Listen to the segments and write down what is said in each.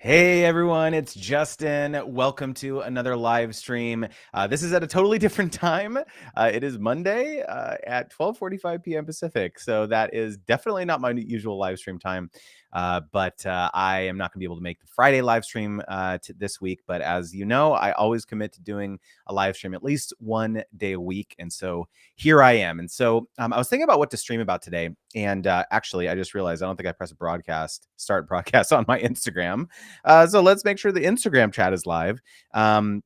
Hey everyone, it's Justin. Welcome to another live stream. This is at a totally different time. It is Monday at 12:45 p.m. Pacific, so that is definitely not my usual live stream time. But I am not going to be able to make the Friday live stream this week. But as you know, I always commit to doing a live stream at least one day a week, and so here I am. And so I was thinking about what to stream about today, and actually, I just realized I don't think I pressed start broadcast on my Instagram. So let's make sure the Instagram chat is live. And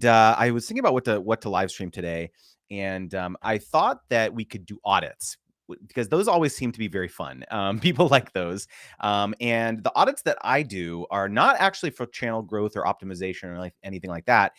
I was thinking about what to live stream today, and I thought that we could do audits because those always seem to be very fun. People like those. And the audits that I do are not actually for channel growth or optimization or like anything like that.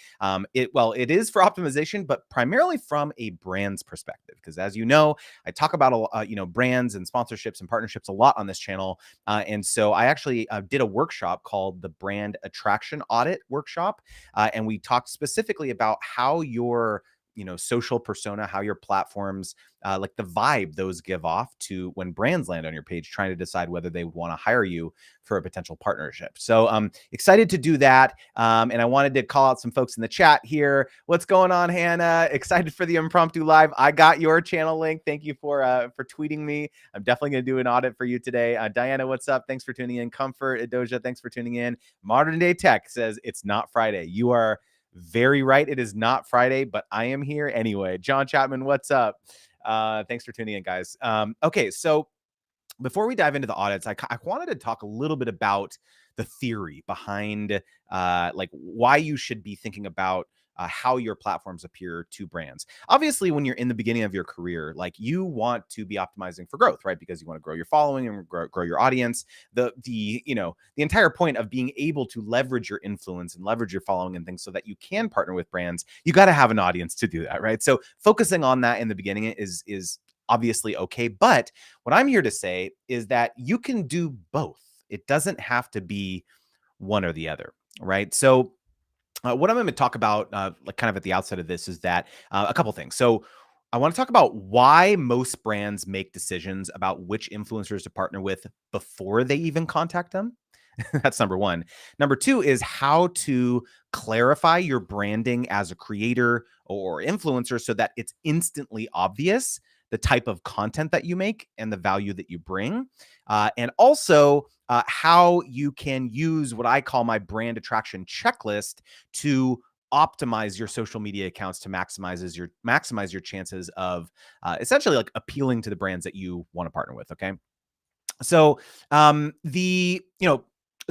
It is for optimization, but primarily from a brand's perspective. Because as you know, I talk about brands and sponsorships and partnerships a lot on this channel. And so I actually did a workshop called the Brand Attraction Audit Workshop. And we talked specifically about how your social persona, how your platforms, like the vibe those give off to when brands land on your page, trying to decide whether they want to hire you for a potential partnership. So I'm excited to do that. And I wanted to call out some folks in the chat here. What's going on, Hannah? Excited for the impromptu live. I got your channel link. Thank you for tweeting me. I'm definitely going to do an audit for you today. Diana, what's up? Thanks for tuning in. Comfort, Adoja, thanks for tuning in. Modern Day Tech says it's not Friday. You are very right. It is not Friday, but I am here anyway. John Chapman, what's up? Thanks for tuning in, guys. Okay, so before we dive into the audits, I wanted to talk a little bit about the theory behind like why you should be thinking about how your platforms appear to brands. Obviously, when you're in the beginning of your career, like you want to be optimizing for growth, right? Because you want to grow your following and grow your audience. The entire point of being able to leverage your influence and leverage your following and things so that you can partner with brands, you got to have an audience to do that, right? So focusing on that in the beginning is obviously okay. But what I'm here to say is that you can do both. It doesn't have to be one or the other, right? So what I'm going to talk about, like kind of at the outset of this, is that a couple things. So I want to talk about why most brands make decisions about which influencers to partner with before they even contact them. That's number one. Number two is how to clarify your branding as a creator or influencer so that it's instantly obvious the type of content that you make and the value that you bring. And also how you can use what I call my brand attraction checklist to optimize your social media accounts to maximize your chances of essentially like appealing to the brands that you want to partner with. Okay. So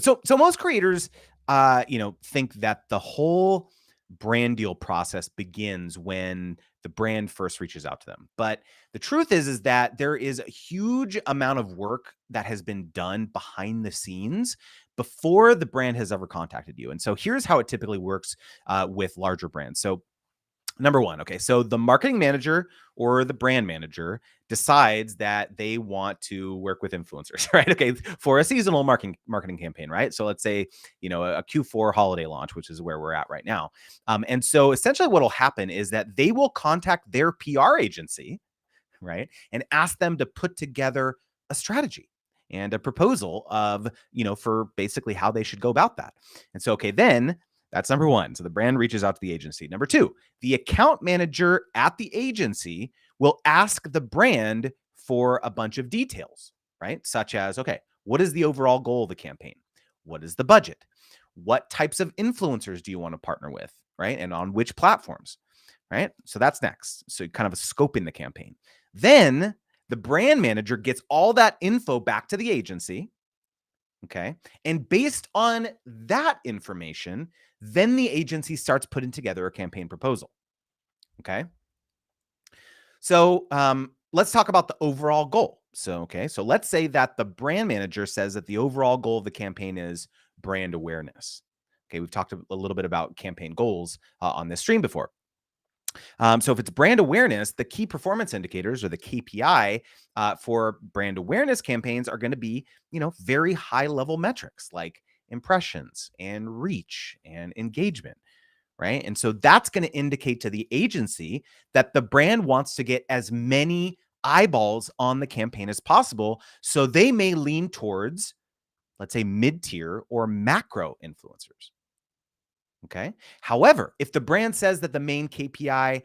so most creators think that the whole brand deal process begins when the brand first reaches out to them. But the truth is that there is a huge amount of work that has been done behind the scenes before the brand has ever contacted you. And so here's how it typically works with larger brands. So number one, okay, so the marketing manager or the brand manager decides that they want to work with influencers, right? Okay, for a seasonal marketing campaign, right? So let's say, a Q4 holiday launch, which is where we're at right now. And so essentially what will happen is that they will contact their PR agency, right? And ask them to put together a strategy and a proposal of, for basically how they should go about that. And so, okay, then that's number one. So the brand reaches out to the agency. Number two, the account manager at the agency will ask the brand for a bunch of details, right? Such as, okay, what is the overall goal of the campaign? What is the budget? What types of influencers do you want to partner with, right? And on which platforms, right? So that's next. So kind of a scope in the campaign. Then the brand manager gets all that info back to the agency. Okay. And based on that information, then the agency starts putting together a campaign proposal. Okay. So let's talk about the overall goal. So let's say that the brand manager says that the overall goal of the campaign is brand awareness. Okay. We've talked a little bit about campaign goals on this stream before. So if it's brand awareness, the key performance indicators or the KPI for brand awareness campaigns are going to be, very high level metrics like impressions and reach and engagement, right? And so that's going to indicate to the agency that the brand wants to get as many eyeballs on the campaign as possible. So they may lean towards let's say mid-tier or macro influencers. Okay. However, if the brand says that the main KPI,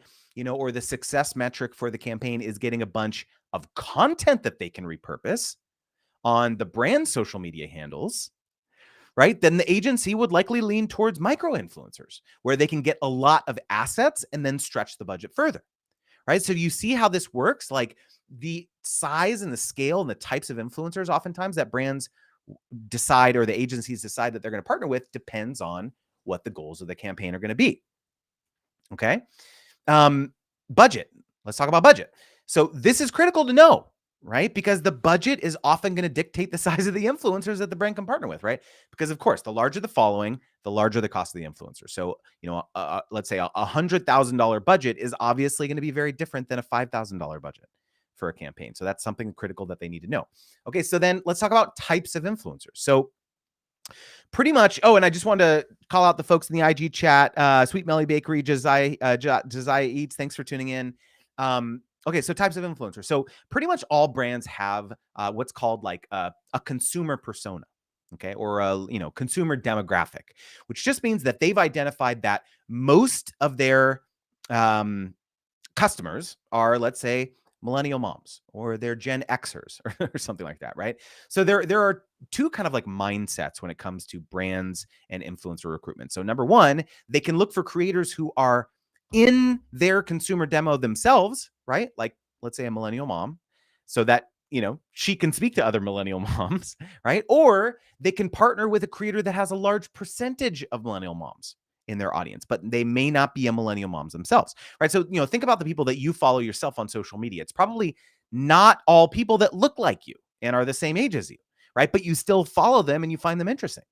or the success metric for the campaign is getting a bunch of content that they can repurpose on the brand social media handles, right? Then the agency would likely lean towards micro influencers where they can get a lot of assets and then stretch the budget further, right? So you see how this works? Like the size and the scale and the types of influencers oftentimes that brands decide or the agencies decide that they're going to partner with depends on what the goals of the campaign are going to be. Okay. Budget. Let's talk about budget. So this is critical to know, right? Because the budget is often going to dictate the size of the influencers that the brand can partner with, right? Because of course, the larger the following, the larger the cost of the influencer. So, let's say $100,000 budget is obviously going to be very different than a $5,000 budget for a campaign. So that's something critical that they need to know. Okay, so then let's talk about types of influencers. So pretty much, and I just wanted to call out the folks in the IG chat, Sweet Melly Bakery, Josiah Eats, thanks for tuning in. Okay, so types of influencers. So pretty much all brands have what's called like a consumer persona, okay, or a consumer demographic, which just means that they've identified that most of their customers are, let's say, millennial moms or they're Gen Xers or something like that, right? So there are two kind of like mindsets when it comes to brands and influencer recruitment. So number one, they can look for creators who are in their consumer demo themselves, right? Like let's say a millennial mom, so that she can speak to other millennial moms, right? Or they can partner with a creator that has a large percentage of millennial moms in their audience, but they may not be a millennial moms themselves, right? So, think about the people that you follow yourself on social media. It's probably not all people that look like you and are the same age as you, right? But you still follow them and you find them interesting,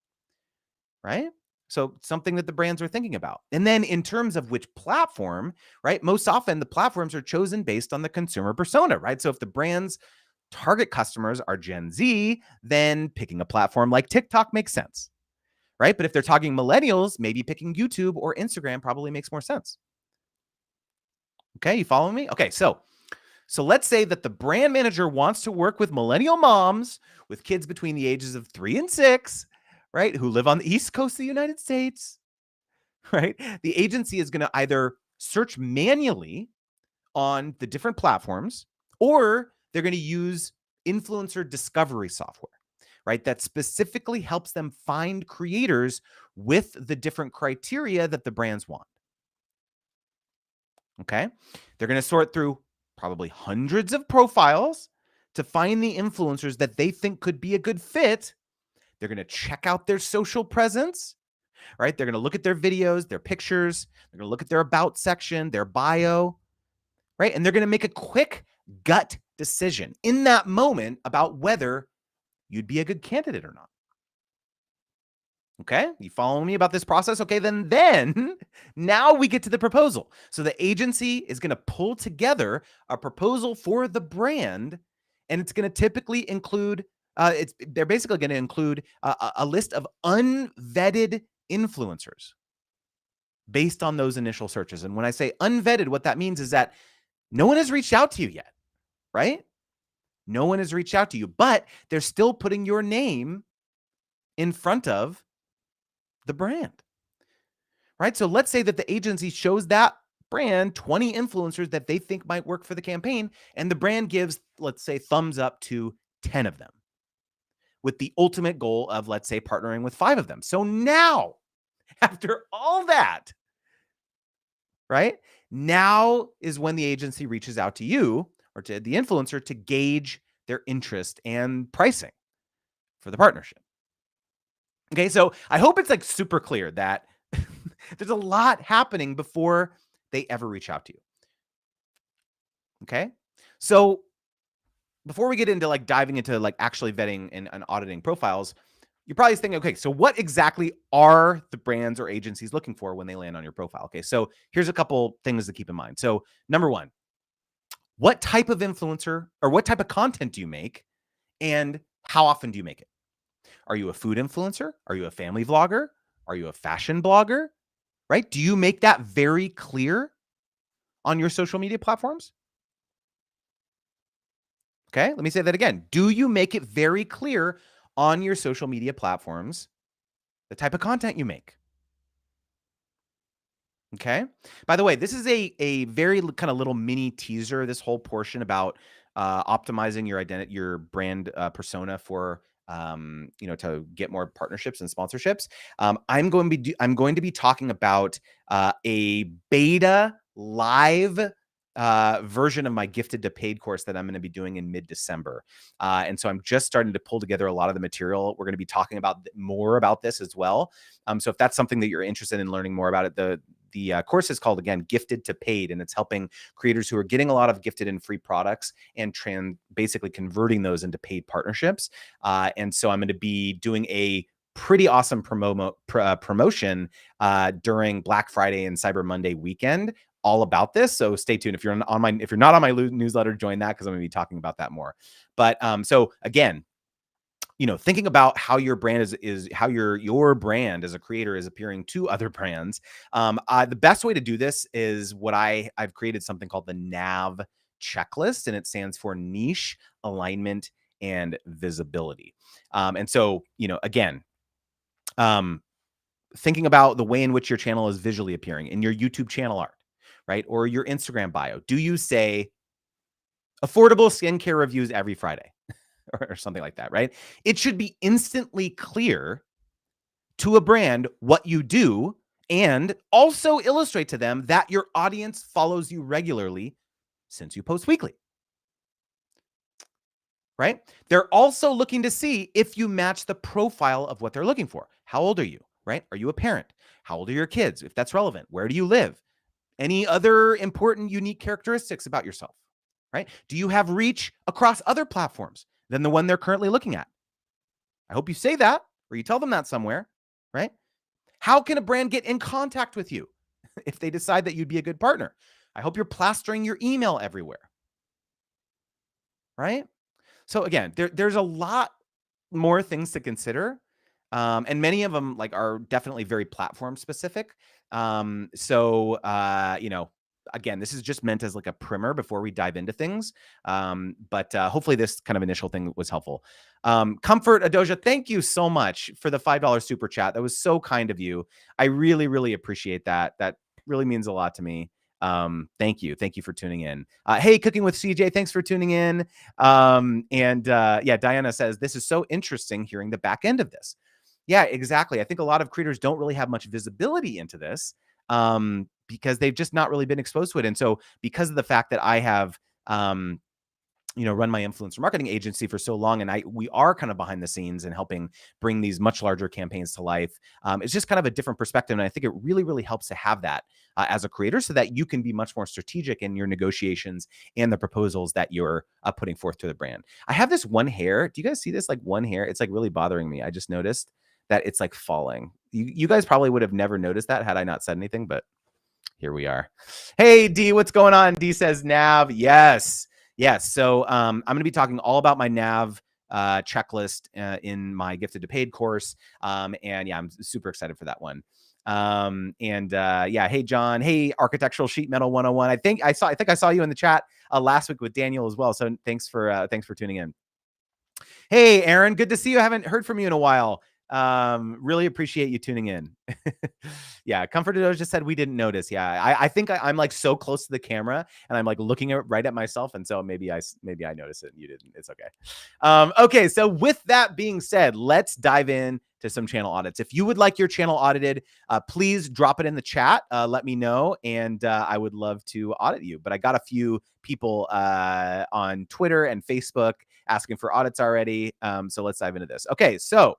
right? So something that the brands are thinking about. And then in terms of which platform, right? Most often the platforms are chosen based on the consumer persona, right? So if the brand's target customers are Gen Z, then picking a platform like TikTok makes sense, right? But if they're talking millennials, maybe picking YouTube or Instagram probably makes more sense. Okay, you following me? Okay, so let's say that the brand manager wants to work with millennial moms with kids between the ages of 3 and 6, right, who live on the East Coast of the United States, right? The agency is going to either search manually on the different platforms or they're going to use influencer discovery software, right? That specifically helps them find creators with the different criteria that the brands want. Okay. They're going to sort through probably hundreds of profiles to find the influencers that they think could be a good fit. They're going to check out their social presence, right? They're going to look at their videos, their pictures. They're going to look at their about section, their bio, right? And they're going to make a quick gut decision in that moment about whether you'd be a good candidate or not. Okay, you following me about this process? Okay, then now we get to the proposal. So the agency is going to pull together a proposal for the brand, and it's going to typically include, they're basically going to include a list of unvetted influencers based on those initial searches. And when I say unvetted, what that means is that no one has reached out to you yet, right? No one has reached out to you, but they're still putting your name in front of the brand, right? So let's say that the agency shows that brand 20 influencers that they think might work for the campaign, and the brand gives, let's say, thumbs up to 10 of them with the ultimate goal of, let's say, partnering with 5 of them. So now, after all that, right, now is when the agency reaches out to you or to the influencer to gauge their interest and pricing for the partnership. Okay, so I hope it's like super clear that there's a lot happening before they ever reach out to you. Okay, so before we get into like diving into like actually vetting and auditing profiles, you're probably thinking, okay, so what exactly are the brands or agencies looking for when they land on your profile? Okay, so here's a couple things to keep in mind. So number one, what type of influencer or what type of content do you make and how often do you make it? Are you a food influencer? Are you a family vlogger? Are you a fashion blogger? Right? Do you make that very clear on your social media platforms? Okay, let me say that again. Do you make it very clear on your social media platforms, the type of content you make. Okay. By the way, this is a very kind of little mini teaser, this whole portion about optimizing your identity, your brand persona for to get more partnerships and sponsorships. I'm going to be talking about a beta live version of my gifted to paid course that I'm going to be doing in mid-December. And so I'm just starting to pull together a lot of the material. We're going to be talking about more about this as well. So if that's something that you're interested in learning more about it, the course is called, again, Gifted to Paid, and it's helping creators who are getting a lot of gifted and free products and basically converting those into paid partnerships. And so I'm going to be doing a pretty awesome promotion during Black Friday and Cyber Monday weekend, all about this. So stay tuned. If you're not on my newsletter, join that, because I'm going to be talking about that more. But so again, thinking about how your brand is how your brand as a creator is appearing to other brands. The best way to do this is what I've created something called the Nav Checklist, and it stands for niche, alignment, and visibility. And so, again, thinking about the way in which your channel is visually appearing in your YouTube channel art, right? Or your Instagram bio. Do you say affordable skincare reviews every Friday? Or something like that, right? It should be instantly clear to a brand what you do, and also illustrate to them that your audience follows you regularly since you post weekly, right? They're also looking to see if you match the profile of what they're looking for. How old are you, right? Are you a parent? How old are your kids, if that's relevant? Where do you live? Any other important, unique characteristics about yourself, right? Do you have reach across other platforms than the one they're currently looking at? I hope you say that, or you tell them that somewhere, right? How can a brand get in contact with you if they decide that you'd be a good partner? I hope you're plastering your email everywhere, right? So again, there's a lot more things to consider. And many of them are definitely very platform specific. Again, this is just meant as a primer before we dive into things. But hopefully this kind of initial thing was helpful. Comfort Adoja, thank you so much for the $5 super chat. That was so kind of you. I really, really appreciate that. That really means a lot to me. Thank you. Thank you for tuning in. Hey, Cooking with CJ, thanks for tuning in. Diana says, this is so interesting hearing the back end of this. Yeah, exactly. I think a lot of creators don't really have much visibility into this because they've just not really been exposed to it. And so because of the fact that I have, run my influencer marketing agency for so long, and we are kind of behind the scenes and helping bring these much larger campaigns to life. It's just kind of a different perspective. And I think it really, really helps to have that as a creator, so that you can be much more strategic in your negotiations and the proposals that you're putting forth to the brand. I have this one hair. Do you guys see this one hair? It's really bothering me. I just noticed that it's falling. You guys probably would have never noticed that had I not said anything, but here we are. Hey, D, what's going on? D says Nav. Yes. So I'm going to be talking all about my Nav checklist in my Gifted to Paid course. I'm super excited for that one. Hey, John. Hey, Architectural Sheet Metal 101. I think I saw you in the chat last week with Daniel as well. So thanks for tuning in. Hey, Aaron, good to see you. I haven't heard from you in a while. Really appreciate you tuning in. Yeah, Comforted just said we didn't notice. Yeah, I think I'm so close to the camera, and I'm looking right at myself, and so maybe I noticed it and you didn't. It's okay. Okay, so with that being said, let's dive in to some channel audits. If you would like your channel audited, please drop it in the chat. Let me know, and I would love to audit you. But I got a few people on Twitter and Facebook asking for audits already. So let's dive into this. Okay, so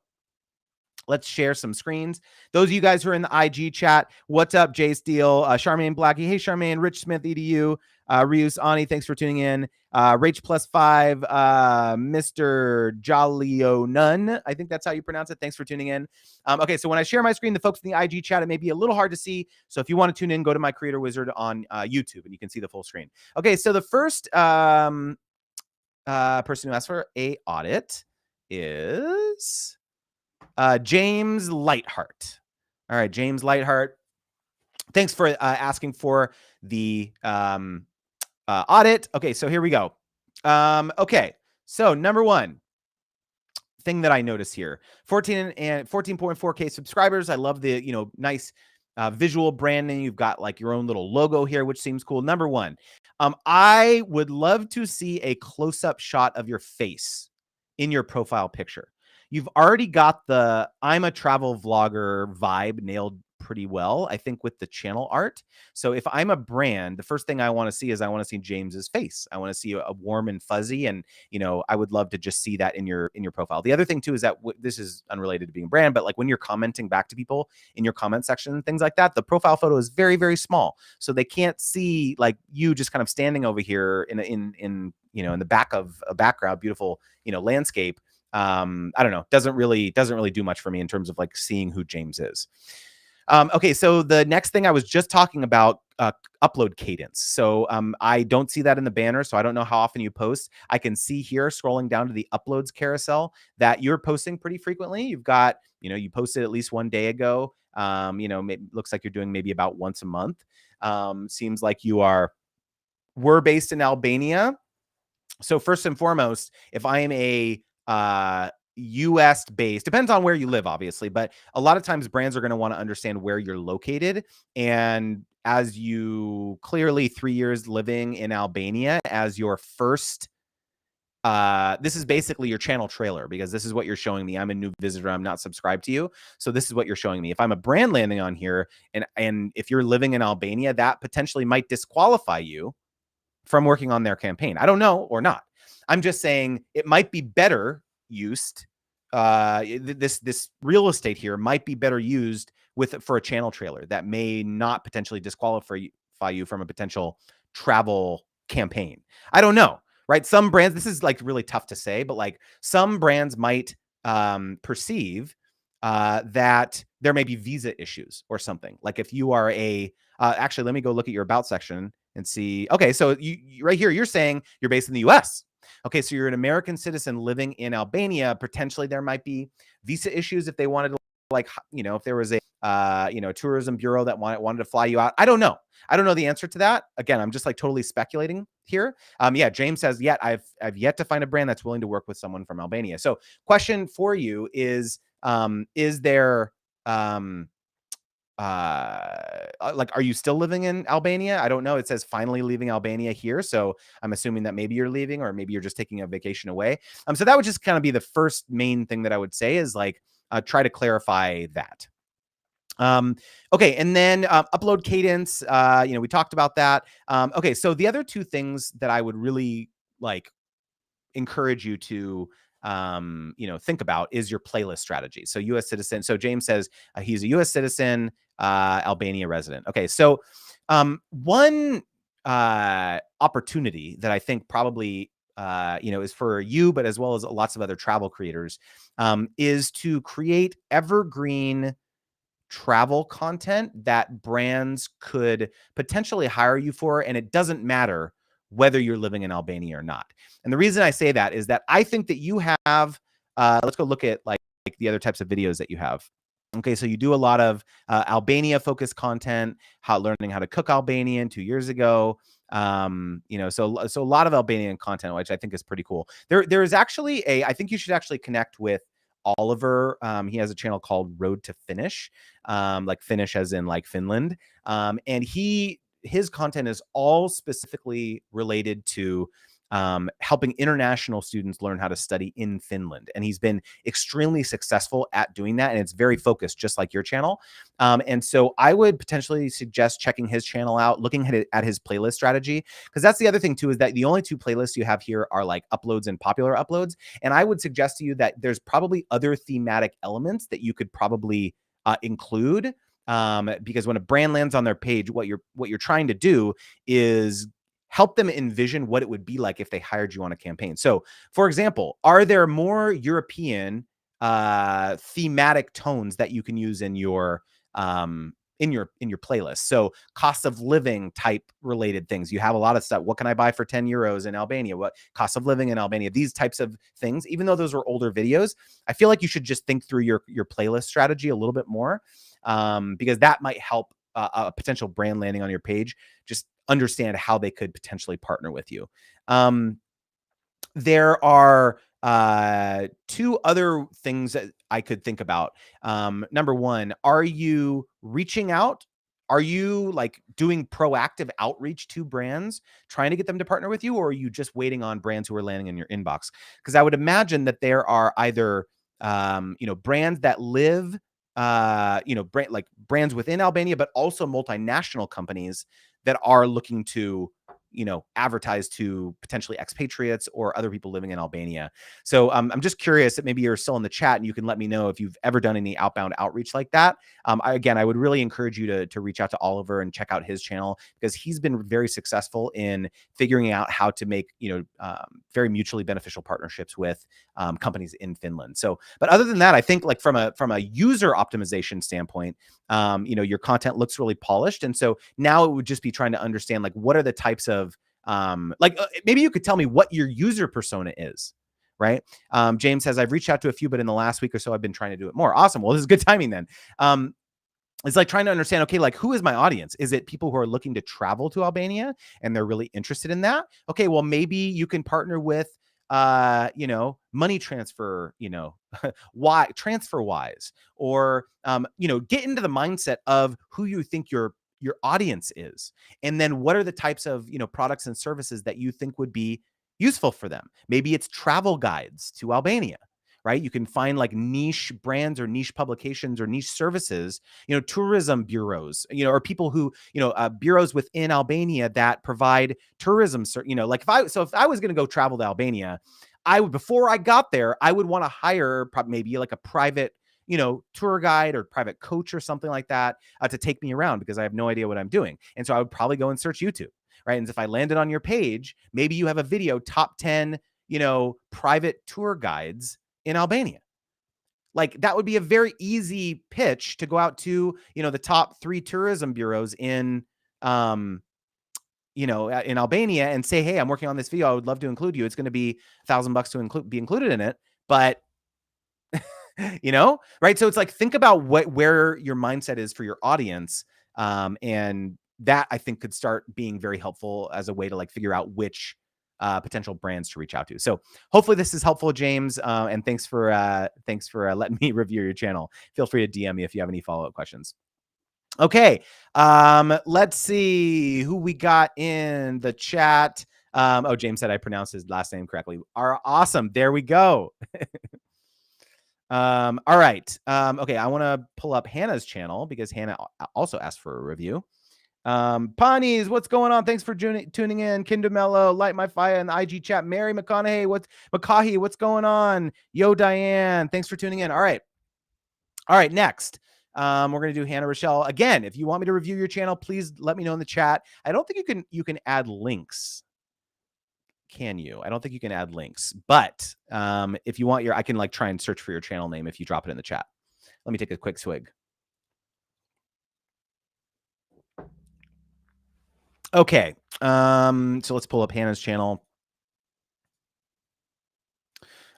let's share some screens. Those of you guys who are in the IG chat, what's up, Jay Steele, Charmaine Blackie, hey, Charmaine, Rich Smith, EDU, Rius, Ani, thanks for tuning in. Rach +5, Mr. Jolio Nunn, I think that's how you pronounce it. Thanks for tuning in. Okay, so when I share my screen, the folks in the IG chat, it may be a little hard to see. So if you want to tune in, go to my Creator Wizard on YouTube, and you can see the full screen. Okay, so the first person who asked for a audit is James Lightheart. All right, James Lightheart. Thanks for asking for the audit. Okay, so here we go. Okay, so number one, thing that I notice here, 14.4K subscribers. I love the, nice visual branding. You've got like your own little logo here, which seems cool. Number one, I would love to see a close-up shot of your face in your profile picture. You've already got the I'm a travel vlogger vibe nailed pretty well, I think, with the channel art. So if I'm a brand, the first thing I want to see is I want to see James's face. I want to see a warm and fuzzy, and I would love to just see that in your profile. The other thing too is that this is unrelated to being a brand, but like when you're commenting back to people in your comment section and things like that, the profile photo is very, very small, so they can't see like you just kind of standing over here in the back of a background, beautiful landscape. I don't know, doesn't really do much for me in terms of like seeing who James is. Okay, so the next thing I was just talking about, upload cadence. So I don't see that in the banner, so I don't know how often you post. I can see here scrolling down to the uploads carousel that you're posting pretty frequently. You've got, you posted at least one day ago. Looks like you're doing maybe about once a month. Seems like you were based in Albania. So first and foremost, if I am a US based, depends on where you live, obviously, but a lot of times brands are going to want to understand where you're located. And as you clearly 3 years living in Albania as your first, this is basically your channel trailer, because this is what you're showing me. I'm a new visitor. I'm not subscribed to you. So this is what you're showing me. If I'm a brand landing on here and if you're living in Albania, that potentially might disqualify you from working on their campaign. I don't know, or not. I'm just saying it might be better used. This real estate here might be better used for a channel trailer that may not potentially disqualify you from a potential travel campaign. I don't know, right? Some brands, this is like really tough to say, but like some brands might perceive that there may be visa issues or something. Like if you are actually, let me go look at your about section and see. Okay, so you right here, you're saying you're based in the US. Okay, so you're an American citizen living in Albania. Potentially there might be visa issues if they wanted to, like, if there was a tourism bureau that wanted to fly you out. I don't know. I don't know the answer to that. Again, I'm just like totally speculating here. Yeah, James says, I've yet to find a brand that's willing to work with someone from Albania. So question for you is there like, are you still living in Albania? I don't know. It says finally leaving Albania here, so I'm assuming that maybe you're leaving, or maybe you're just taking a vacation away. So that would just kind of be the first main thing that I would say is like try to clarify that. Okay, and then upload cadence. We talked about that. Okay, so the other two things that I would really like encourage you to think about is your playlist strategy. So US citizen. So James says he's a US citizen, Albania resident. Okay, so one opportunity that I think probably is for you, but as well as lots of other travel creators, is to create evergreen travel content that brands could potentially hire you for, and it doesn't matter whether you're living in Albania or not. And the reason I say that is that I think that you have, let's go look at like the other types of videos that you have. Okay, so you do a lot of Albania-focused content, learning how to cook Albanian 2 years ago. So a lot of Albanian content, which I think is pretty cool. There is actually I think you should actually connect with Oliver. He has a channel called Road to Finish, like finish as in like Finland. And his content is all specifically related to helping international students learn how to study in Finland. And he's been extremely successful at doing that. And it's very focused, just like your channel. And so I would potentially suggest checking his channel out, looking at his playlist strategy, because that's the other thing too, is that the only two playlists you have here are like uploads and popular uploads. And I would suggest to you that there's probably other thematic elements that you could probably include. Because when a brand lands on their page, what you're trying to do is help them envision what it would be like if they hired you on a campaign. So, for example, are there more European thematic tones that you can use in your playlist? So cost of living type related things. You have a lot of stuff. What can I buy for 10 euros in Albania? What cost of living in Albania? These types of things, even though those were older videos, I feel like you should just think through your playlist strategy a little bit more, because that might help a potential brand landing on your page just understand how they could potentially partner with you. There are two other things that I could think about. Number one, are you reaching out? Are you like doing proactive outreach to brands, trying to get them to partner with you, or are you just waiting on brands who are landing in your inbox? Because I would imagine that there are either brands that live, like brands within Albania, but also multinational companies that are looking to advertise to potentially expatriates or other people living in Albania. So I'm just curious that maybe you're still in the chat and you can let me know if you've ever done any outbound outreach like that. I would really encourage you to reach out to Oliver and check out his channel, because he's been very successful in figuring out how to make, very mutually beneficial partnerships with companies in Finland. So, but other than that, I think like from a user optimization standpoint, your content looks really polished. And so now it would just be trying to understand like what are the types of maybe you could tell me what your user persona is, right? James says, I've reached out to a few, but in the last week or so, I've been trying to do it more. Awesome. Well, this is good timing then. It's like trying to understand, okay, like who is my audience? Is it people who are looking to travel to Albania and they're really interested in that? Okay, well, maybe you can partner with money transfer, TransferWise, or get into the mindset of who you think your audience is, and then what are the types of products and services that you think would be useful for them. Maybe it's travel guides to Albania, right? You can find like niche brands or niche publications or niche services, tourism bureaus, or people who, bureaus within Albania that provide tourism, like if I was going to go travel to Albania, before I got there, I would want to hire maybe like a private, tour guide or private coach or something like that to take me around, because I have no idea what I'm doing. And so I would probably go and search YouTube, right? And if I landed on your page, maybe you have a video, top 10, private tour guides in Albania. Like that would be a very easy pitch to go out to, the top 3 tourism bureaus in, in Albania and say, hey, I'm working on this video. I would love to include you. It's going to be $1,000 to be included in it. But, right. So it's like, think about where your mindset is for your audience. And that I think could start being very helpful as a way to like figure out which potential brands to reach out to. So hopefully this is helpful, James. And thanks for letting me review your channel. Feel free to DM me if you have any follow-up questions. Okay. Let's see who we got in the chat. James said I pronounced his last name correctly. Awesome. There we go. All right. Okay. I want to pull up Hannah's channel because Hannah also asked for a review. Pawnees, what's going on? Thanks for tuning in. Kindamello, Light My Fire in the IG chat. Mary McConaughey, what's going on? Yo, Diane, thanks for tuning in. All right. Next. We're going to do Hannah Rochelle. Again, if you want me to review your channel, please let me know in the chat. I don't think you can add links. Can you? I don't think you can add links, but if you want I can like try and search for your channel name if you drop it in the chat. Let me take a quick swig. Okay. So let's pull up Hannah's channel.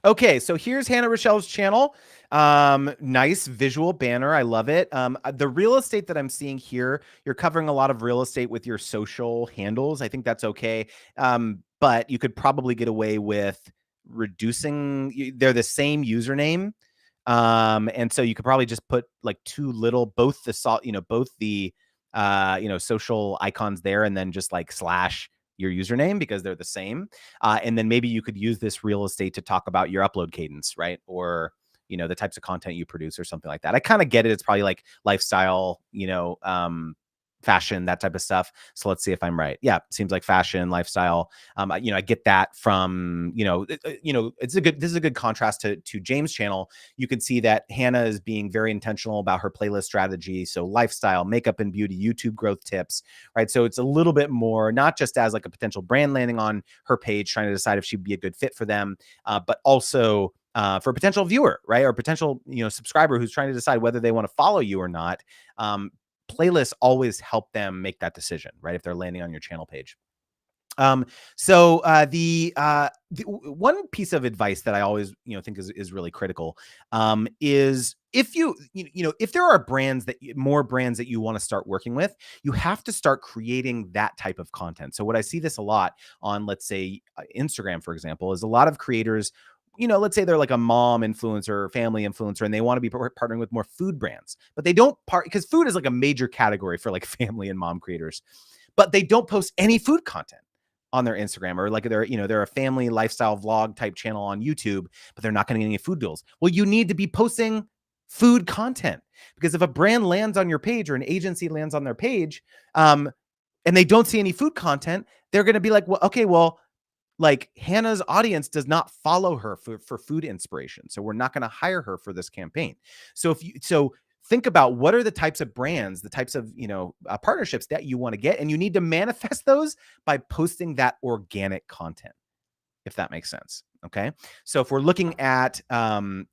Okay, so here's Hannah Rochelle's channel. Nice visual banner. I love it. The real estate that I'm seeing here, you're covering a lot of real estate with your social handles. I think that's okay. But you could probably get away with reducing, they're the same username. And so you could probably just put like both the social icons there, and then just like / your username, because they're the same. And then maybe you could use this real estate to talk about your upload cadence, right? Or, the types of content you produce or something like that. I kind of get it. It's probably like lifestyle, fashion, that type of stuff. So let's see if I'm right. Yeah, seems like fashion, lifestyle. I get that from, this is a good contrast to James' channel. You can see that Hannah is being very intentional about her playlist strategy. So lifestyle, makeup and beauty, YouTube growth tips, right? So it's a little bit more, not just as like a potential brand landing on her page, trying to decide if she'd be a good fit for them, but also for a potential viewer, right? Or potential, subscriber who's trying to decide whether they want to follow you or not. Playlists always help them make that decision, right? If they're landing on your channel page. The one piece of advice that I always think is really critical is if if there are more brands that you want to start working with, you have to start creating that type of content. So what I see this a lot on, let's say, Instagram, for example, is a lot of creators. Let's say they're like a mom influencer, family influencer, and they want to be partnering with more food brands, but they don't because food is like a major category for like family and mom creators, but they don't post any food content on their Instagram, or like they're a family lifestyle vlog type channel on YouTube, but they're not going to get any food deals. Well, you need to be posting food content, because if a brand lands on your page or an agency lands on their page, and they don't see any food content, they're going to be like, well, okay, well, like Hannah's audience does not follow her for food inspiration, so we're not going to hire her for this campaign. So think about what are the types of brands, the types of partnerships that you want to get, and you need to manifest those by posting that organic content, if that makes sense. Okay, so if we're looking at one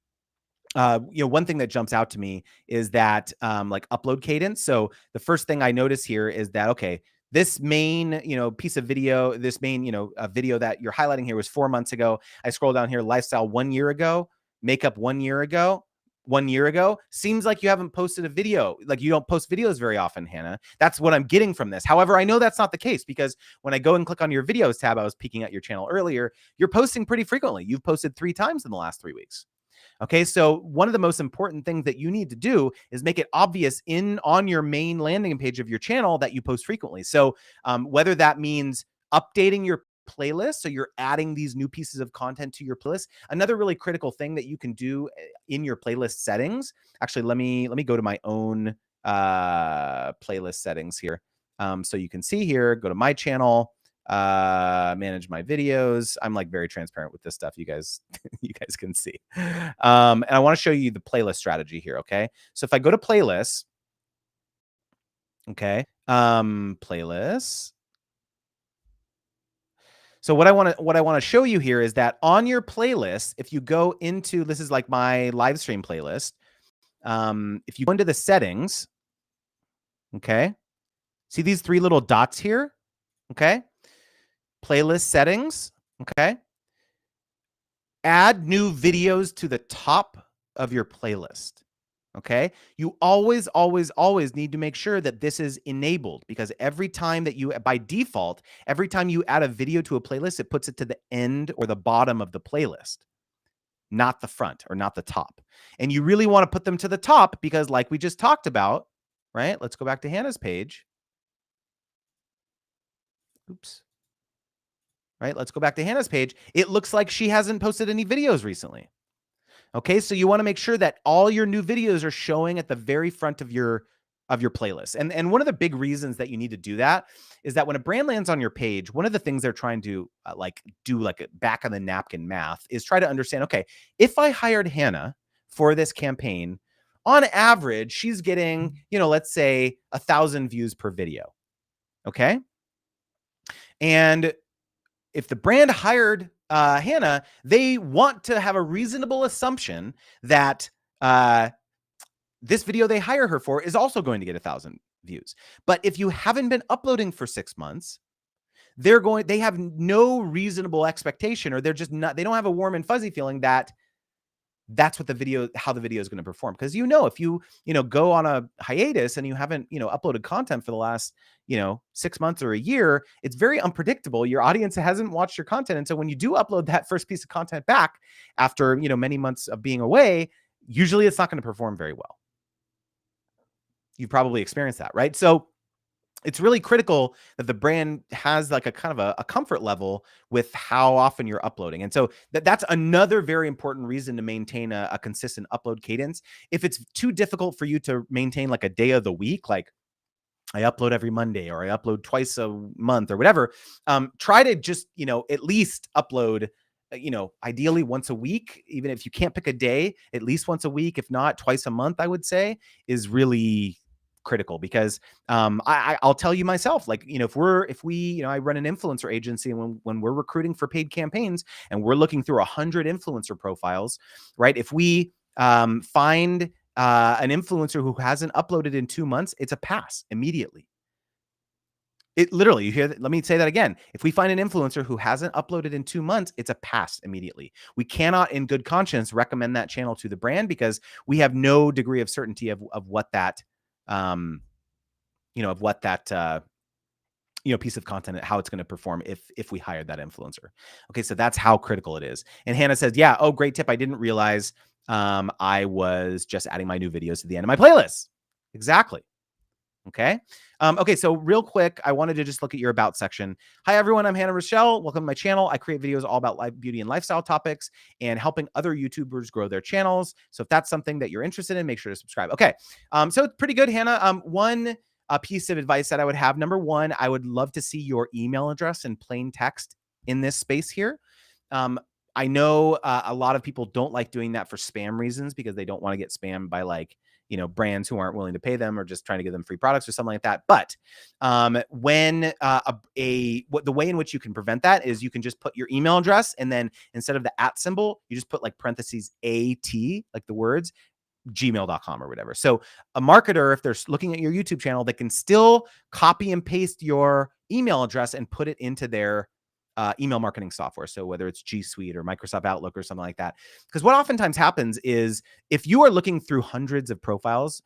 thing that jumps out to me is that like upload cadence. So the first thing I notice here is that, okay, this main, piece of video, this main, a video that you're highlighting here was 4 months ago. I scroll down here, lifestyle 1 year ago, makeup 1 year ago. 1 year ago. Seems like you haven't posted a video. Like you don't post videos very often, Hannah. That's what I'm getting from this. However, I know that's not the case, because when I go and click on your videos tab, I was peeking at your channel earlier, you're posting pretty frequently. You've posted 3 times in the last 3 weeks. Okay, so one of the most important things that you need to do is make it obvious on your main landing page of your channel that you post frequently. So whether that means updating your playlist, so you're adding these new pieces of content to your playlist. Another really critical thing that you can do in your playlist settings. Actually, let me go to my own playlist settings here. So you can see here, go to my channel, manage my videos. I'm like very transparent with this stuff. You guys can see. And I want to show you the playlist strategy here. Okay. So if I go to playlists, okay, playlists. So what I want to show you here is that on your playlist, if you go into, this is like my live stream playlist. If you go into the settings, okay, see these 3 little dots here, okay, playlist settings, okay, add new videos to the top of your playlist. Okay. You always, always, always need to make sure that this is enabled, because every time that you, by default, every time you add a video to a playlist, it puts it to the end or the bottom of the playlist, not the front or not the top. And you really want to put them to the top, because like we just talked about, right? Let's go back to Hannah's page. Oops. Right. Let's go back to Hannah's page. It looks like she hasn't posted any videos recently. Okay, so you want to make sure that all your new videos are showing at the very front of your playlist. And one of the big reasons that you need to do that is that when a brand lands on your page, one of the things they're trying to do like a back of the napkin math is try to understand, okay, if I hired Hannah for this campaign, on average, she's getting, let's say 1,000 views per video. Okay. And if the brand hired Hannah, they want to have a reasonable assumption that this video they hire her for is also going to get 1,000 views. But if you haven't been uploading for 6 months, they have no reasonable expectation, or they don't have a warm and fuzzy feeling that that's what how the video is going to perform. Because if you go on a hiatus and you haven't uploaded content for the last 6 months or a year, it's very unpredictable. Your audience hasn't watched your content, and so when you do upload that first piece of content back after many months of being away, usually it's not going to perform very well. You've probably experienced that, right? So it's really critical that the brand has like a kind of a comfort level with how often you're uploading. And so that's another very important reason to maintain a consistent upload cadence. If it's too difficult for you to maintain like a day of the week, like I upload every Monday or I upload twice a month or whatever, try to just, at least upload, ideally once a week. Even if you can't pick a day, at least once a week, if not twice a month, I would say is really critical. Because I'll tell you myself, like, if we I run an influencer agency, and when we're recruiting for paid campaigns and we're looking through 100 influencer profiles, right? If we find an influencer who hasn't uploaded in 2 months, it's a pass immediately. It literally, you hear that? Let me say that again. If we find an influencer who hasn't uploaded in 2 months, it's a pass immediately. We cannot, in good conscience, recommend that channel to the brand because we have no degree of certainty of what that, of what that, piece of content, how it's going to perform if we hired that influencer. Okay, so that's how critical it is. And Hannah says, yeah, oh, great tip. I didn't realize I was just adding my new videos to the end of my playlist. Exactly. Okay. Okay. So real quick, I wanted to just look at your about section. Hi, everyone. I'm Hannah Rochelle. Welcome to my channel. I create videos all about life, beauty, and lifestyle topics and helping other YouTubers grow their channels. So if that's something that you're interested in, make sure to subscribe. Okay. So it's pretty good, Hannah. One piece of advice that I would have, number one, I would love to see your email address in plain text in this space here. I know a lot of people don't like doing that for spam reasons because they don't want to get spammed by brands who aren't willing to pay them or just trying to give them free products or something like that. But when the way in which you can prevent that is you can just put your email address and then instead of the @ symbol, you just put like parentheses AT, like the words, gmail.com or whatever. So a marketer, if they're looking at your YouTube channel, they can still copy and paste your email address and put it into their email marketing software. So whether it's G Suite or Microsoft Outlook or something like that. Because what oftentimes happens is if you are looking through hundreds of profiles,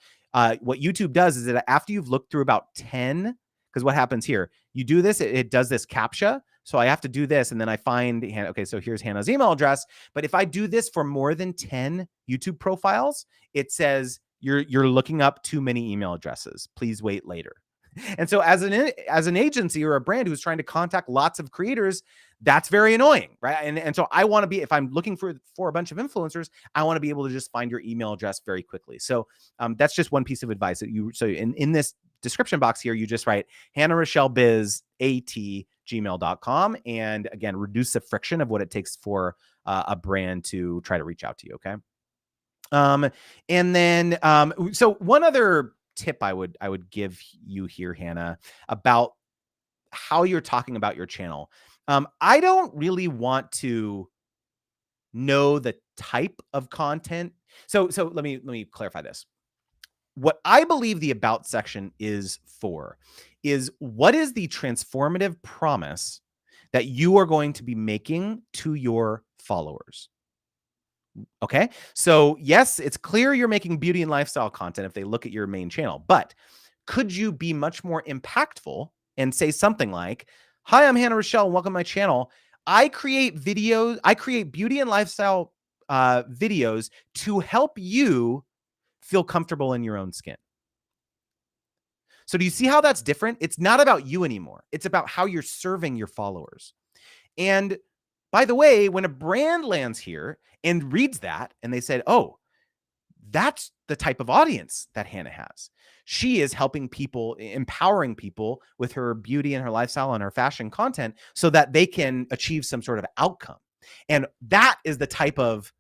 what YouTube does is that after you've looked through about 10, because what happens here, you do this, it does this CAPTCHA. So I have to do this and then I find, okay, so here's Hannah's email address. But if I do this for more than 10 YouTube profiles, it says you're looking up too many email addresses. Please wait later. And so as an agency or a brand who's trying to contact lots of creators, that's very annoying, right? And so I want to be, if I'm looking for a bunch of influencers, I want to be able to just find your email address very quickly. So that's just one piece of advice that so in this description box here, you just write Hannah Rochelle Biz @gmail.com. And again, reduce the friction of what it takes for a brand to try to reach out to you. Okay. And then, so one other tip I would give you here, Hannah, about how you're talking about your channel. I don't really want to know the type of content. So let me clarify this. What I believe the about section is for is what is the transformative promise that you are going to be making to your followers. Okay. So yes, it's clear you're making beauty and lifestyle content if they look at your main channel, but could you be much more impactful and say something like, hi, I'm Hannah Rochelle and welcome to my channel. I create beauty and lifestyle videos to help you feel comfortable in your own skin. So do you see how that's different? It's not about you anymore. It's about how you're serving your followers. And by the way, when a brand lands here and reads that and they said, oh, that's the type of audience that Hannah has. She is helping people, empowering people with her beauty and her lifestyle and her fashion content so that they can achieve some sort of outcome. And that is the type of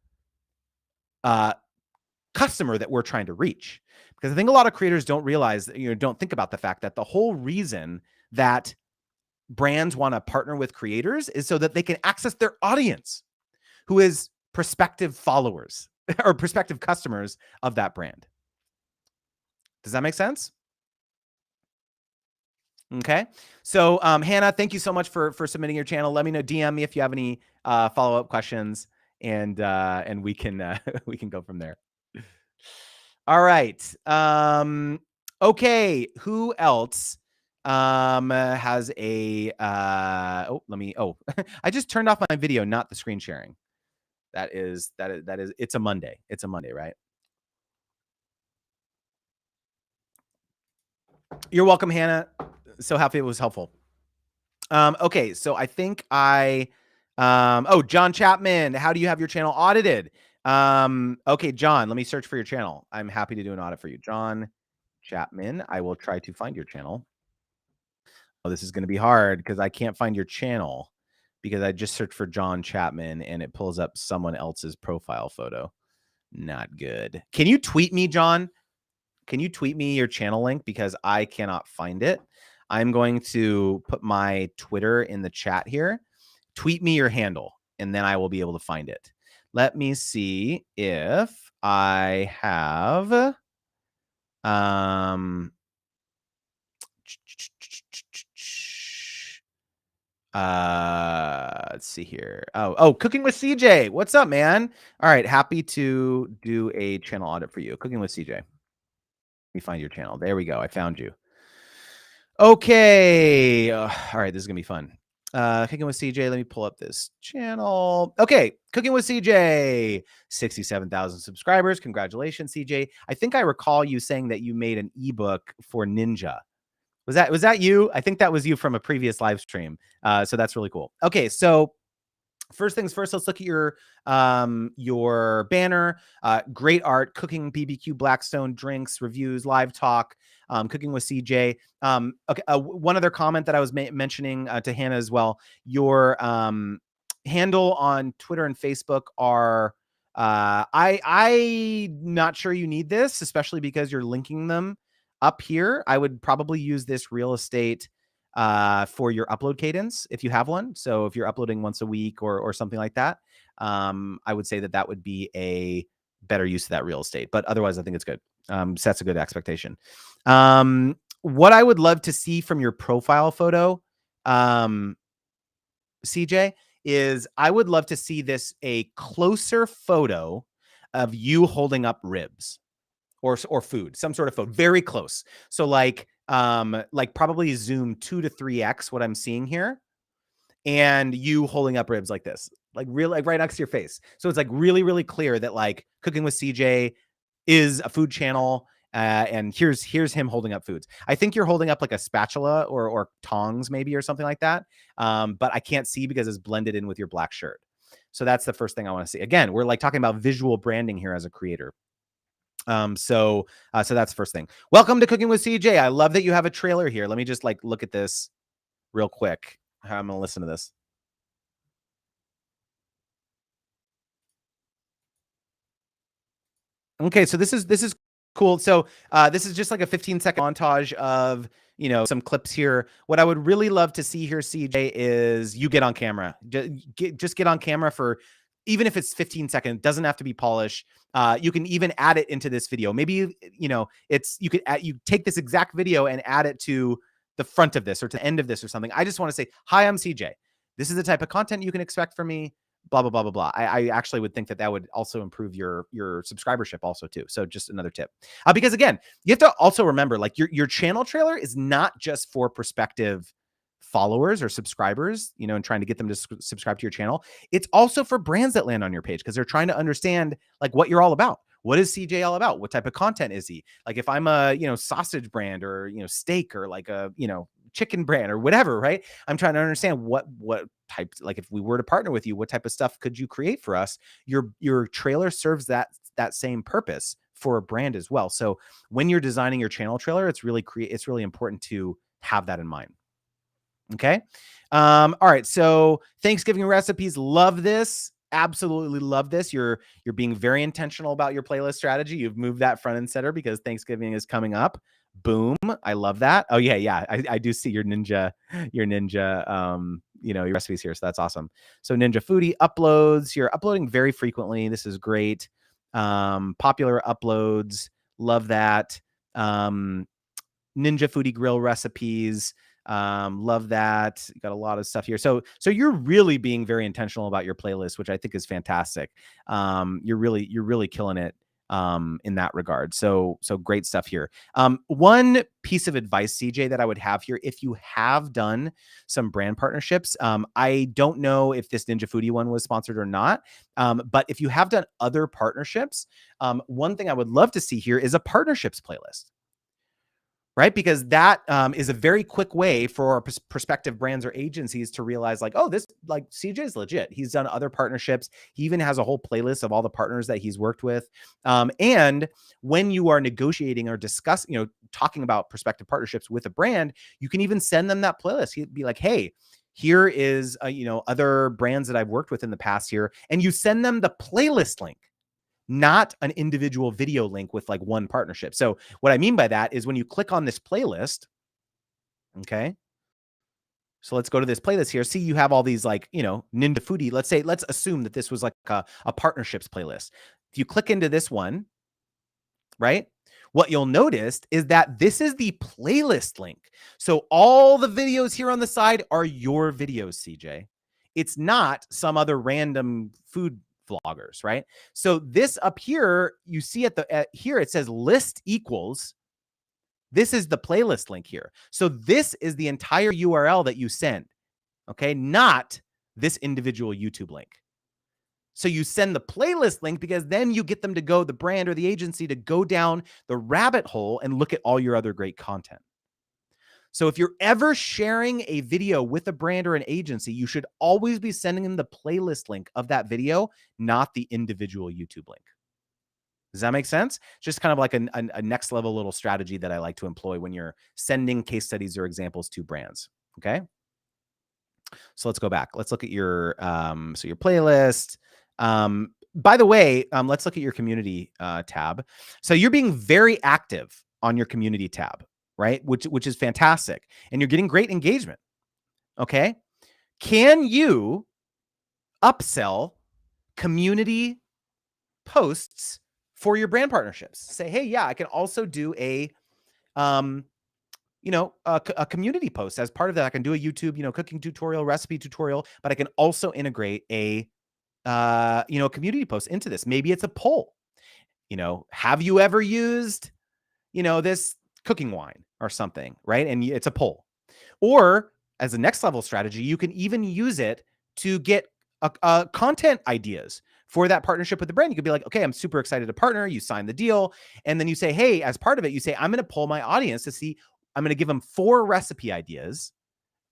customer that we're trying to reach. Because I think a lot of creators don't realize, don't think about the fact that the whole reason that brands want to partner with creators is so that they can access their audience, who is prospective followers or prospective customers of that brand. Does that make sense? Okay. So, Hannah, thank you so much for submitting your channel. Let me know, DM me if you have any follow-up questions and we can we can go from there. All right. Okay. Who else has a I just turned off my video, not the screen sharing. That is it's a Monday. It's a Monday, right? You're welcome, Hannah. So happy it was helpful. Okay, so I think John Chapman, how do you have your channel audited? Okay, John, let me search for your channel. I'm happy to do an audit for you. John Chapman, I will try to find your channel. Oh, this is going to be hard because I can't find your channel because I just searched for John Chapman and it pulls up someone else's profile photo. Not good. Can you tweet me, John? Can you tweet me your channel link because I cannot find it? I'm going to put my Twitter in the chat here. Tweet me your handle and then I will be able to find it. Let me see if I have Let's see here. Oh, Cooking with CJ. What's up, man? All right, happy to do a channel audit for you. Cooking with CJ. Let me find your channel. There we go. I found you. Okay. All right, this is gonna be fun. Cooking with CJ. Let me pull up this channel. Okay, Cooking with CJ. 67,000 subscribers. Congratulations, CJ. I think I recall you saying that you made an ebook for Ninja. Was that you? I think that was you from a previous live stream. So that's really cool. Okay, so first things first, let's look at your banner. Great art, cooking BBQ Blackstone drinks, reviews, live talk, cooking with CJ. Okay, one other comment that I was mentioning to Hannah as well. Your handle on Twitter and Facebook are I'm not sure you need this, especially because you're linking them up here. I would probably use this real estate for your upload cadence if you have one. So if you're uploading once a week or something like that, I would say that would be a better use of that real estate. But otherwise, I think it's good. Sets a good expectation. What I would love to see from your profile photo, CJ, is I would love to see this a closer photo of you holding up ribs or food, some sort of food, very close. So like probably zoom 2 to 3x what I'm seeing here, and you holding up ribs like this, like real, like right next to your face. So it's like really, really clear that like Cooking with CJ is a food channel. And here's him holding up foods. I think you're holding up like a spatula or tongs maybe or something like that. But I can't see because it's blended in with your black shirt. So that's the first thing I want to see. Again, we're like talking about visual branding here as a creator. So that's the first thing. Welcome to Cooking with CJ. I love that you have a trailer here. Let me just like look at this real quick. I'm gonna listen to this. Okay, so this is cool. So this is just like a 15-second montage of some clips here. What I would really love to see here, CJ, is you get on camera. Just get on camera for, even if it's 15 seconds, it doesn't have to be polished. You can even add it into this video. Maybe you take this exact video and add it to the front of this or to the end of this or something. I just want to say, hi, I'm CJ. This is the type of content you can expect from me. Blah, blah, blah, blah, blah. I actually would think that would also improve your subscribership also too. So just another tip. Because again, you have to also remember, like your channel trailer is not just for prospective followers or subscribers, and trying to get them to subscribe to your channel. It's also for brands that land on your page because they're trying to understand like what you're all about. What is CJ all about? What type of content is he? Like if I'm a, sausage brand or, steak or like a, chicken brand or whatever, right? I'm trying to understand what type, like if we were to partner with you, what type of stuff could you create for us? Your trailer serves that same purpose for a brand as well. So when you're designing your channel trailer, it's really important to have that in mind. Okay. All right. So Thanksgiving recipes. Love this. Absolutely love this. You're being very intentional about your playlist strategy. You've moved that front and center because Thanksgiving is coming up. Boom. I love that. Oh yeah. I do see your ninja, your recipes here. So that's awesome. So Ninja Foodie uploads. You're uploading very frequently. This is great. Popular uploads. Love that. Ninja Foodie grill recipes. Love that. You got a lot of stuff here. So you're really being very intentional about your playlist, which I think is fantastic. You're really killing it in that regard. So great stuff here. One piece of advice, CJ, that I would have here, if you have done some brand partnerships, I don't know if this Ninja Foodie one was sponsored or not, but if you have done other partnerships, one thing I would love to see here is a partnerships playlist. Right? Because that is a very quick way for prospective brands or agencies to realize like, oh, this like CJ is legit. He's done other partnerships. He even has a whole playlist of all the partners that he's worked with. And when you are negotiating or discussing, talking about prospective partnerships with a brand, you can even send them that playlist. He'd be like, hey, here is, other brands that I've worked with in the past here. And you send them the playlist link, not an individual video link with like one partnership. So what I mean by that is when you click on this playlist, okay, so let's go to this playlist here. See, you have all these like, Ninja Foodie. Let's assume that this was like a partnerships playlist. If you click into this one, right, what you'll notice is that this is the playlist link. So all the videos here on the side are your videos, CJ. It's not some other random food vloggers, right? So this up here, you see here, it says list equals. This is the playlist link here. So this is the entire URL that you send, okay? Not this individual YouTube link. So you send the playlist link because then you get them to go, the brand or the agency, to go down the rabbit hole and look at all your other great content. So if you're ever sharing a video with a brand or an agency, you should always be sending them the playlist link of that video, not the individual YouTube link. Does that make sense? Just kind of like a next level little strategy that I like to employ when you're sending case studies or examples to brands. Okay. So let's go back. Let's look at your, your playlist. By the way, let's look at your community tab. So you're being very active on your community tab, right? Which is fantastic. And you're getting great engagement. Okay. Can you upsell community posts for your brand partnerships? Say, hey, yeah, I can also do a community post as part of that. I can do a YouTube, cooking tutorial, recipe tutorial, but I can also integrate a, community post into this. Maybe it's a poll. Have you ever used, this cooking wine or something, right? And it's a poll. Or as a next level strategy, you can even use it to get content ideas for that partnership with the brand. You could be like, okay, I'm super excited to partner. You sign the deal. And then you say, hey, as part of it, you say, I'm going to poll my audience to see, I'm going to give them 4 recipe ideas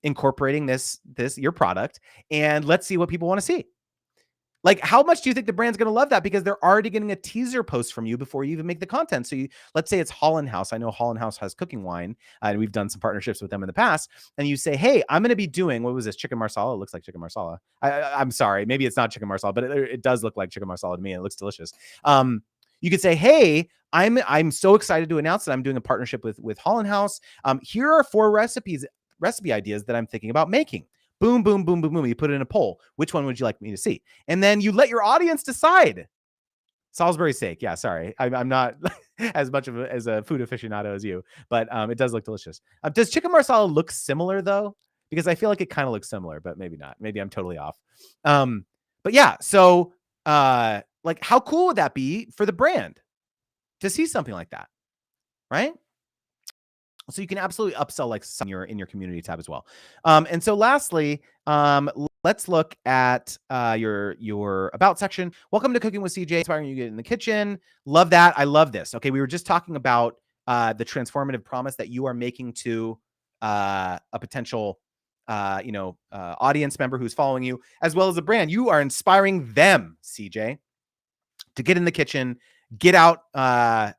incorporating your product. And let's see what people want to see. Like, how much do you think the brand's going to love that? Because they're already getting a teaser post from you before you even make the content. So let's say it's Holland House. I know Holland House has cooking wine, and we've done some partnerships with them in the past. And you say, hey, I'm going to be doing, what was this? Chicken marsala. It looks like chicken marsala. I'm sorry. Maybe it's not chicken marsala, but it does look like chicken marsala to me. And it looks delicious. You could say, hey, I'm so excited to announce that I'm doing a partnership with Holland House. Here are 4 recipe ideas that I'm thinking about making. Boom, boom, boom, boom, boom. You put it in a poll. Which one would you like me to see? And then you let your audience decide. Salisbury steak. Yeah, sorry. I'm not as much of a food aficionado as you, but it does look delicious. Does chicken marsala look similar though? Because I feel like it kind of looks similar, but maybe not. Maybe I'm totally off. But yeah, so like how cool would that be for the brand to see something like that, right? So you can absolutely upsell like in your community tab as well. And so lastly, let's look at your about section. Welcome to Cooking with CJ, inspiring you to get in the kitchen. Love that. I love this. Okay, we were just talking about the transformative promise that you are making to a potential audience member who's following you, as well as a brand. You are inspiring them, CJ, to get in the kitchen, get out, get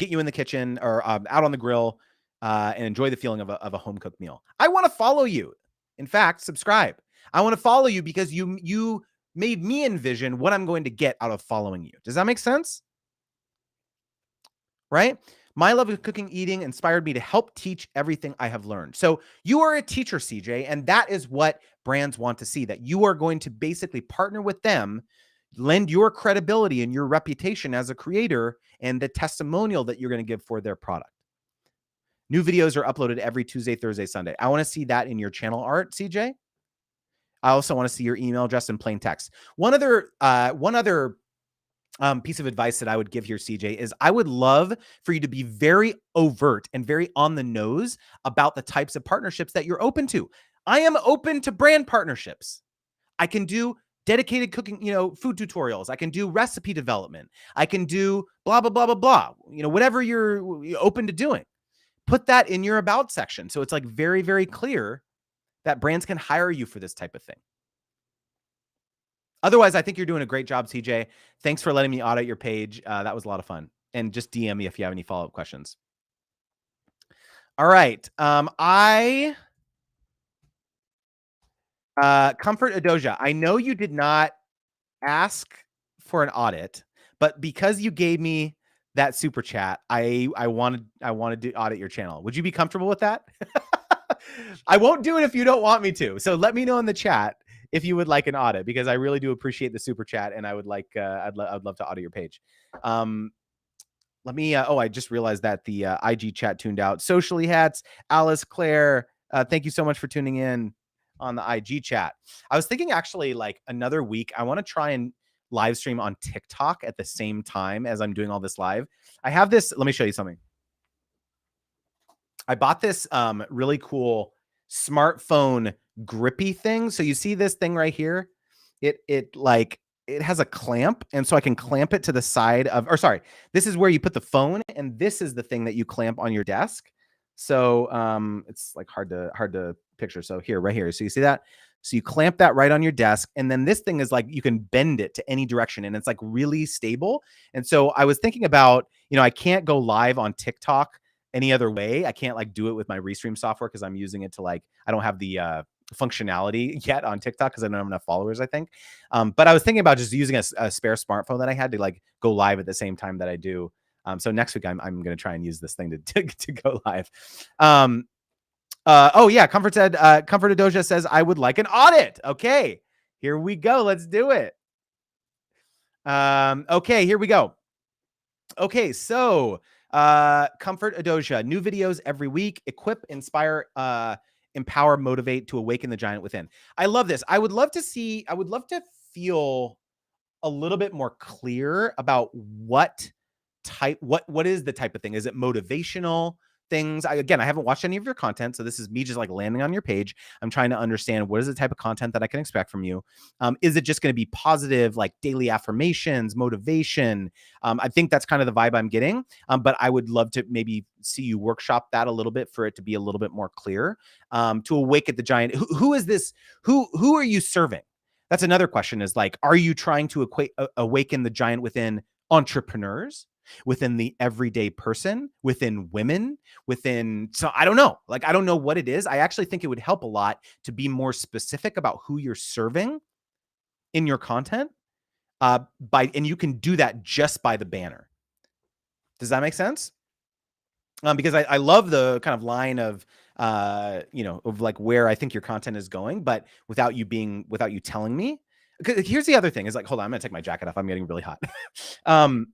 you in the kitchen or out on the grill. And enjoy the feeling of a home cooked meal. I want to follow you. In fact, subscribe. I want to follow you because you made me envision what I'm going to get out of following you. Does that make sense? Right? My love of cooking, eating inspired me to help teach everything I have learned. So you are a teacher, CJ, and that is what brands want to see, that you are going to basically partner with them, lend your credibility and your reputation as a creator and the testimonial that you're going to give for their product. New videos are uploaded every Tuesday, Thursday, Sunday. I want to see that in your channel art, CJ. I also want to see your email address in plain text. One other piece of advice that I would give here, CJ, is I would love for you to be very overt and very on the nose about the types of partnerships that you're open to. I am open to brand partnerships. I can do dedicated cooking, food tutorials. I can do recipe development. I can do blah, blah, blah, blah, blah. Whatever you're open to doing. Put that in your about section. So it's like very, very clear that brands can hire you for this type of thing. Otherwise, I think you're doing a great job, CJ. Thanks for letting me audit your page. That was a lot of fun. And just DM me if you have any follow-up questions. All right. Comfort Adoja, I know you did not ask for an audit, but because you gave me that super chat, I wanted to audit your channel. Would you be comfortable with that? I won't do it if you don't want me to. So let me know in the chat if you would like an audit, because I really do appreciate the super chat, and I would like I'd love to audit your page. let me, oh, I just realized that the IG chat tuned out. Socially Hats, Alice Claire, thank you so much for tuning in on the IG chat. I was thinking actually like another week, I want to try and live stream on TikTok at the same time as I'm doing all this live. I have this, let me show you something. I bought this really cool smartphone grippy thing. So you see this thing right here? It has a clamp, and so I can clamp it to the side of, or sorry, this is where you put the phone, and this is the thing that you clamp on your desk. So it's like hard to picture. So here, right here. So you see that? So you clamp that right on your desk, and then this thing is like you can bend it to any direction, and it's like really stable. And so I was thinking about, I can't go live on TikTok any other way. I can't like do it with my Restream software because I'm using it to like, I don't have the functionality yet on TikTok because I don't have enough followers, I think. But I was thinking about just using a spare smartphone that I had to like go live at the same time that I do. So next week I'm going to try and use this thing to go live. Oh yeah, Comfort Adoja says I would like an audit. Okay, here we go. Let's do it. Okay, here we go. Okay, so Comfort Adoja, new videos every week. Equip, inspire, empower, motivate to awaken the giant within. I love this. I would love to feel a little bit more clear about what is the type of thing. Is it motivational things? I haven't watched any of your content, so this is me just like landing on your page. I'm trying to understand what is the type of content that I can expect from you. Is it just going to be positive, like daily affirmations, motivation? I think that's kind of the vibe I'm getting. But I would love to maybe see you workshop that a little bit for it to be a little bit more clear. To awaken the giant. Who is this? Who are you serving? That's another question, is like, are you trying to awaken the giant within entrepreneurs, within the everyday person, within women, so I don't know. Like, I don't know what it is. I actually think it would help a lot to be more specific about who you're serving in your content. And you can do that just by the banner. Does that make sense? Because I love the kind of line of, of like where I think your content is going, but without you telling me. Here's the other thing is like, hold on, I'm going to take my jacket off. I'm getting really hot. I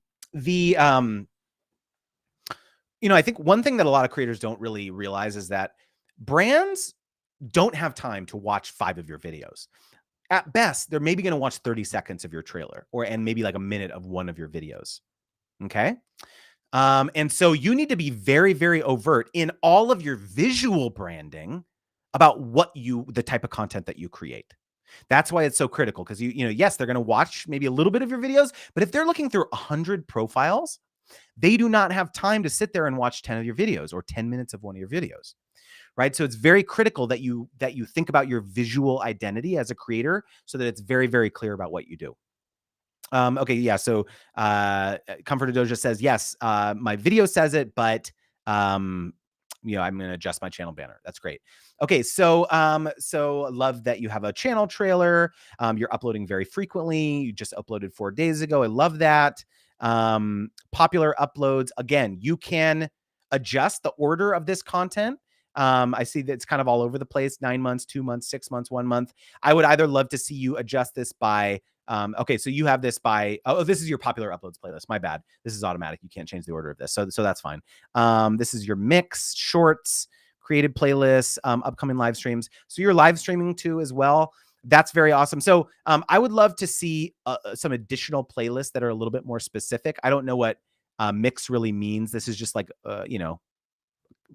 think one thing that a lot of creators don't really realize is that brands don't have time to watch 5 of your videos. At best, they're maybe going to watch 30 seconds of your trailer and maybe like a minute of one of your videos. Okay. And so you need to be very, very overt in all of your visual branding about the type of content that you create. That's why it's so critical, because yes, they're going to watch maybe a little bit of your videos, but if they're looking through 100 profiles, they do not have time to sit there and watch 10 of your videos or 10 minutes of one of your videos, right? So it's very critical that you think about your visual identity as a creator so that it's very, very clear about what you do. Okay, yeah. So Comfort Doja says, yes, my video says it, but I'm going to adjust my channel banner. That's great. Okay, so love that you have a channel trailer. You're uploading very frequently. You just uploaded 4 days ago. I love that. Popular uploads. Again, you can adjust the order of this content. I see that it's kind of all over the place. 9 months, 2 months, 6 months, 1 month. I would either love to see you adjust this by, okay, so you have this by, this is your popular uploads playlist. My bad. This is automatic. You can't change the order of this. So that's fine. This is your mix, shorts, created playlists, upcoming live streams. So you're live streaming too as well. That's very awesome. So I would love to see some additional playlists that are a little bit more specific. I don't know what mix really means. This is just like,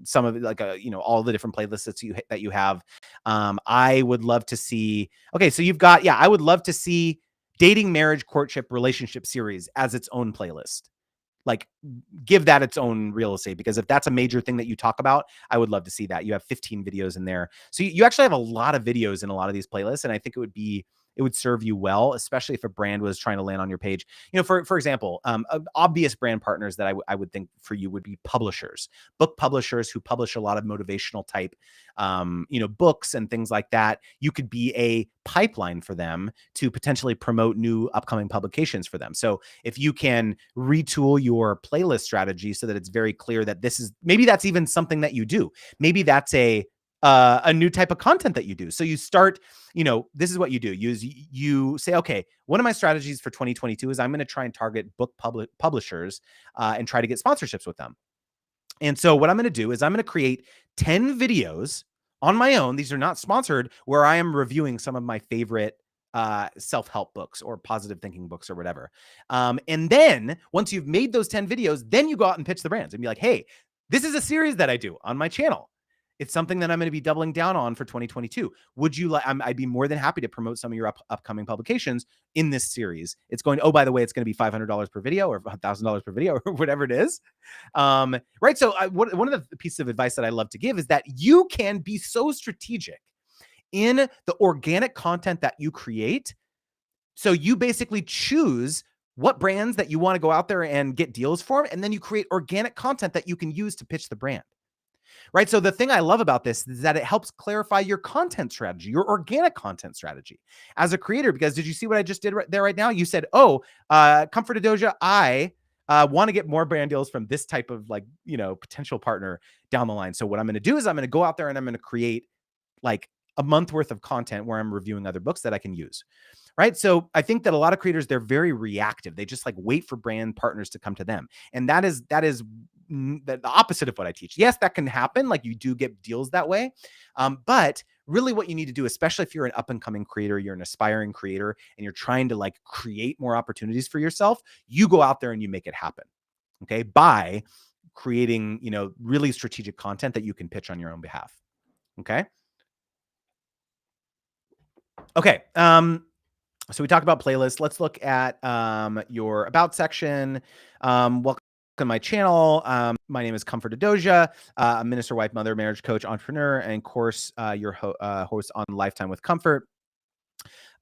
some of it, like all the different playlists that you have. I would love to see. Okay, so you've got, I would love to see dating, marriage, courtship, relationship series as its own playlist. Like, give that its own real estate, because if that's a major thing that you talk about, I would love to see that. You have 15 videos in there. So you actually have a lot of videos in a lot of these playlists. And I think it would serve you well, especially if a brand was trying to land on your page. For example, obvious brand partners that I would think for you would be publishers, book publishers who publish a lot of motivational type, books and things like that. You could be a pipeline for them to potentially promote new upcoming publications for them. So if you can retool your playlist strategy so that it's very clear that maybe that's even something that you do. Maybe that's a a new type of content that you do. So you start, this is what you do. You say, okay, one of my strategies for 2022 is I'm going to try and target book publishers and try to get sponsorships with them. And so what I'm going to do is I'm going to create 10 videos on my own. These are not sponsored, where I am reviewing some of my favorite self-help books or positive thinking books or whatever. And then once you've made those 10 videos, then you go out and pitch the brands and be like, hey, this is a series that I do on my channel. It's something that I'm going to be doubling down on for 2022. Would you like, I'd be more than happy to promote some of your upcoming publications in this series. It's going, oh, by the way, it's going to be $500 per video or $1,000 per video or whatever it is. Right. So one of the pieces of advice that I love to give is that you can be so strategic in the organic content that you create. So you basically choose what brands that you want to go out there and get deals for, and then you create organic content that you can use to pitch the brand. Right. So the thing I love about this is that it helps clarify your content strategy, your organic content strategy as a creator. Because did you see what I just did right now? You said, oh, Comfort Doja, I want to get more brand deals from this type of potential partner down the line. So what I'm going to do is I'm going to go out there and I'm going to create like a month worth of content where I'm reviewing other books that I can use. Right. So I think that a lot of creators, they're very reactive. They just wait for brand partners to come to them. And that is the opposite of what I teach. Yes, that can happen. You do get deals that way. But really what you need to do, especially if you're an up and coming creator, you're an aspiring creator, and you're trying to create more opportunities for yourself, you go out there and you make it happen. Okay. By creating, really strategic content that you can pitch on your own behalf. Okay. Okay. So we talked about playlists. Let's look at your about section. Welcome to my channel. My name is Comfort Doja. I'm a minister, wife, mother, marriage coach, entrepreneur, and of course, your host on Lifetime with Comfort.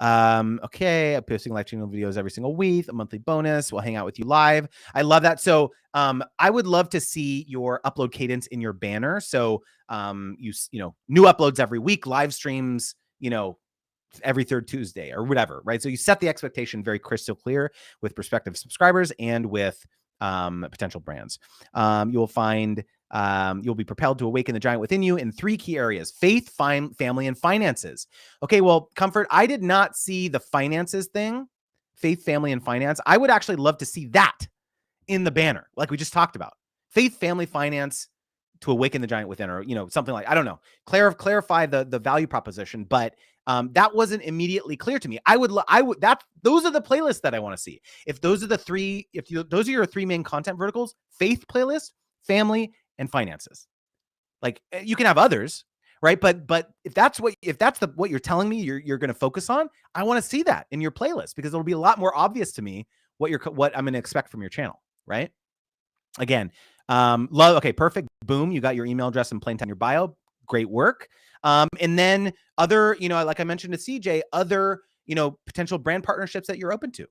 Okay, I'm posting live channel videos every single week, a monthly bonus. We'll hang out with you live. I love that. So I would love to see your upload cadence in your banner. So new uploads every week, live streams, every third Tuesday or whatever, right? So you set the expectation very crystal clear with prospective subscribers and with potential brands. You'll find you'll be propelled to awaken the giant within you in 3 key areas: faith, family, and finances. Okay, well, Comfort, I did not see the finances thing, faith, family, and finance. I would actually love to see that in the banner, like we just talked about. Faith, family, finance, to awaken the giant within, or something like, I don't know, clarify the value proposition. But that wasn't immediately clear to me. Those are the playlists that I want to see. If those are those are your 3 main content verticals: faith playlist, family, and finances. You can have others, right? But if that's what you're telling me you're going to focus on, I want to see that in your playlist, because it'll be a lot more obvious to me what I'm going to expect from your channel, right? Again, okay, perfect. Boom, you got your email address and plain text in your bio. Great work. And then other, like I mentioned to CJ, other, potential brand partnerships that you're open to,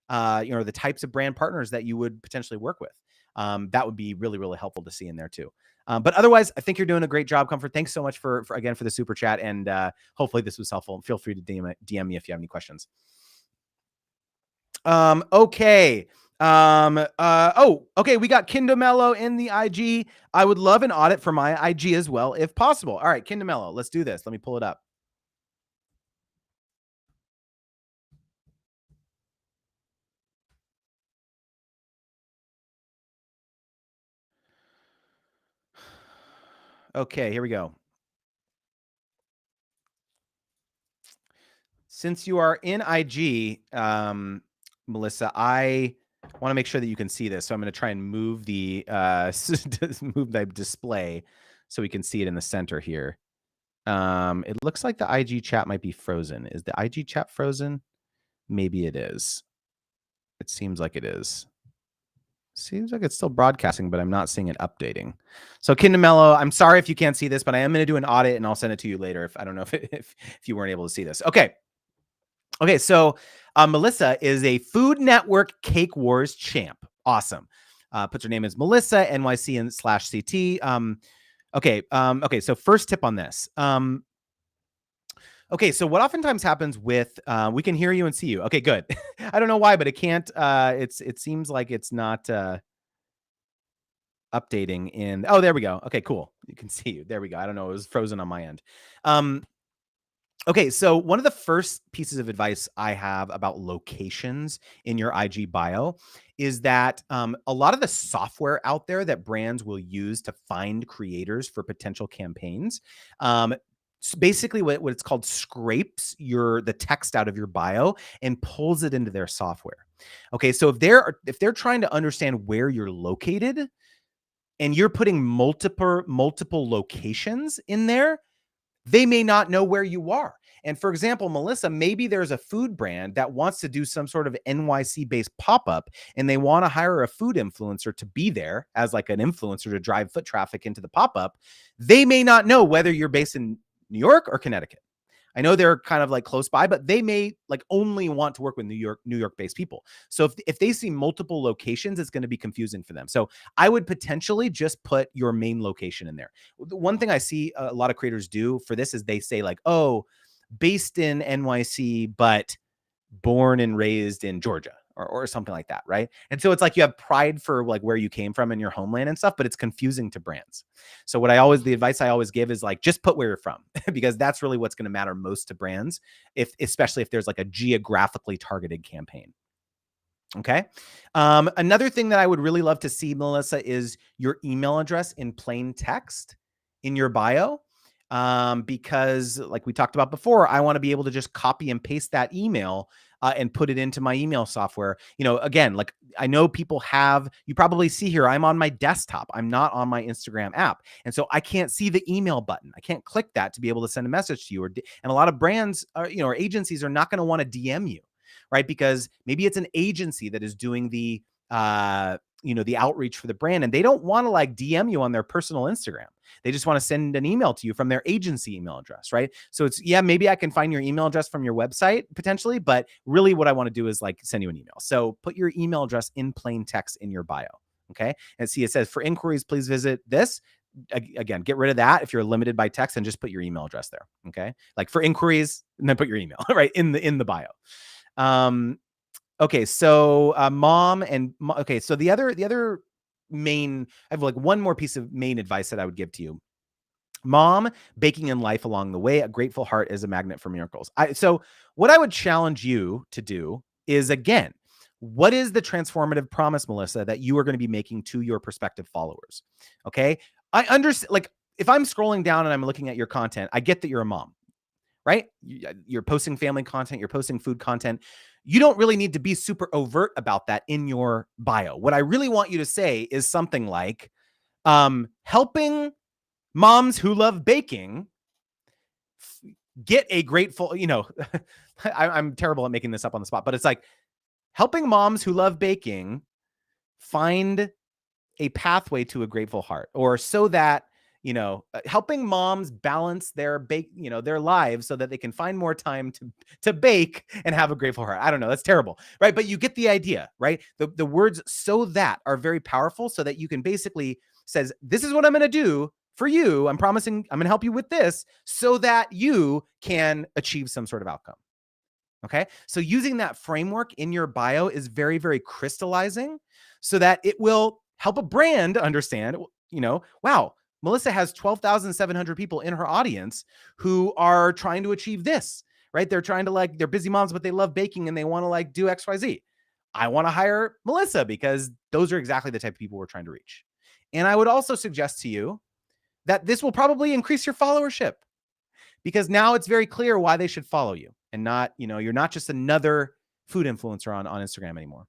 the types of brand partners that you would potentially work with. That would be really, really helpful to see in there too. But otherwise, I think you're doing a great job, Comfort. Thanks so much for the super chat. And hopefully this was helpful. Feel free to DM me if you have any questions. Okay. Okay. We got Kindomello in the IG. I would love an audit for my IG as well, if possible. All right, Kindomello, let's do this. Let me pull it up. Okay, here we go. Since you are in IG, Melissa, I want to make sure that you can see this. So I'm going to try and move the display so we can see it in the center here. It looks like the IG chat might be frozen. Is the IG chat frozen? Maybe it is. It seems like it is. Seems like it's still broadcasting, but I'm not seeing it updating. So Kindomello, I'm sorry if you can't see this, but I am going to do an audit and I'll send it to you later. I don't know if you weren't able to see this. Okay. Okay. So Melissa is a Food Network Cake Wars champ. Awesome. Puts her name as Melissa NYC and /CT. Okay. Okay. So first tip on this. Okay, so what oftentimes happens with we can hear you and see you. Okay, good. I don't know why, but it can't. It seems like it's not. updating in, oh, there we go. Okay, cool. You can see, there we go. I don't know. It was frozen on my end. Okay, so one of the first pieces of advice I have about locations in your IG bio is that a lot of the software out there that brands will use to find creators for potential campaigns, basically what it's called, scrapes the text out of your bio and pulls it into their software. Okay, so if they're trying to understand where you're located and you're putting multiple locations in there, they may not know where you are. And for example, Melissa, maybe there's a food brand that wants to do some sort of NYC based pop-up and they want to hire a food influencer to be there as like an influencer to drive foot traffic into the pop-up. They may not know whether you're based in New York or Connecticut. I know they're kind of like close by, but they may like only want to work with New York based people. So if they see multiple locations, it's going to be confusing for them. So I would potentially just put your main location in there. The one thing I see a lot of creators do for this is they say like, oh, based in NYC, but born and raised in Georgia or something like that, right? And so it's like you have pride for like where you came from in your homeland and stuff, but it's confusing to brands. So the advice I always give is like, just put where you're from because that's really what's going to matter most to brands, especially if there's like a geographically targeted campaign. Okay. Another thing that I would really love to see, Melissa, is your email address in plain text in your bio. Because like we talked about before, I want to be able to just copy and paste that email and put it into my email software. You know, again, like I know you probably see here, I'm on my desktop. I'm not on my Instagram app. And so I can't see the email button. I can't click that to be able to send a message to you. And a lot of brands or agencies are not going to want to DM you, right? Because maybe it's an agency that is doing the outreach for the brand and they don't want to like DM you on their personal Instagram. They just want to send an email to you from their agency email address, right? So it's, yeah, maybe I can find your email address from your website potentially, but really what I want to do is like send you an email. So put your email address in plain text in your bio. Okay. And see, it says for inquiries, please visit this. Again, get rid of that if you're limited by text and just put your email address there. Okay. Like for inquiries and then put your email right in the bio. Okay. So so the other main, I have like one more piece of main advice that I would give to you. Mom, baking in life along the way, a grateful heart is a magnet for miracles. So what I would challenge you to do is, again, what is the transformative promise, Melissa, that you are going to be making to your prospective followers? Okay. I understand, like if I'm scrolling down and I'm looking at your content, I get that you're a mom, right? You're posting family content, you're posting food content. You don't really need to be super overt about that in your bio. What I really want you to say is something like, helping moms who love baking get a grateful, I'm terrible at making this up on the spot, but it's like helping moms who love baking find a pathway to a grateful heart, or so that, helping moms balance their their lives so that they can find more time to bake and have a grateful heart. I don't know. That's terrible. Right. But you get the idea, right? The words "so that" are very powerful, so that you can basically says, this is what I'm going to do for you. I'm promising I'm going to help you with this so that you can achieve some sort of outcome. Okay. So using that framework in your bio is very, very crystallizing so that it will help a brand understand, wow, Melissa has 12,700 people in her audience who are trying to achieve this, right? They're trying to they're busy moms, but they love baking and they want to do XYZ. I want to hire Melissa because those are exactly the type of people we're trying to reach. And I would also suggest to you that this will probably increase your followership, because now it's very clear why they should follow you and not, you're not just another food influencer on Instagram anymore.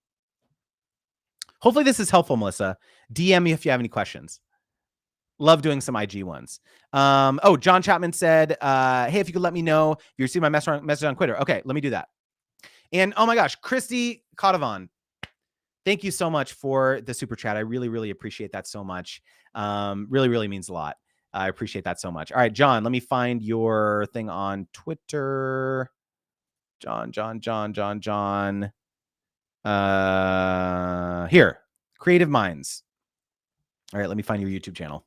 Hopefully this is helpful, Melissa. DM me if you have any questions. Love doing some IG ones. John Chapman said, hey, if you could let me know if you received my message on Twitter. Okay, let me do that. And oh my gosh, Christy Cotavan, thank you so much for the super chat. I really, really appreciate that so much. Really, really means a lot. I appreciate that so much. All right, John, let me find your thing on Twitter. John. Here, Creative Minds. All right, let me find your YouTube channel.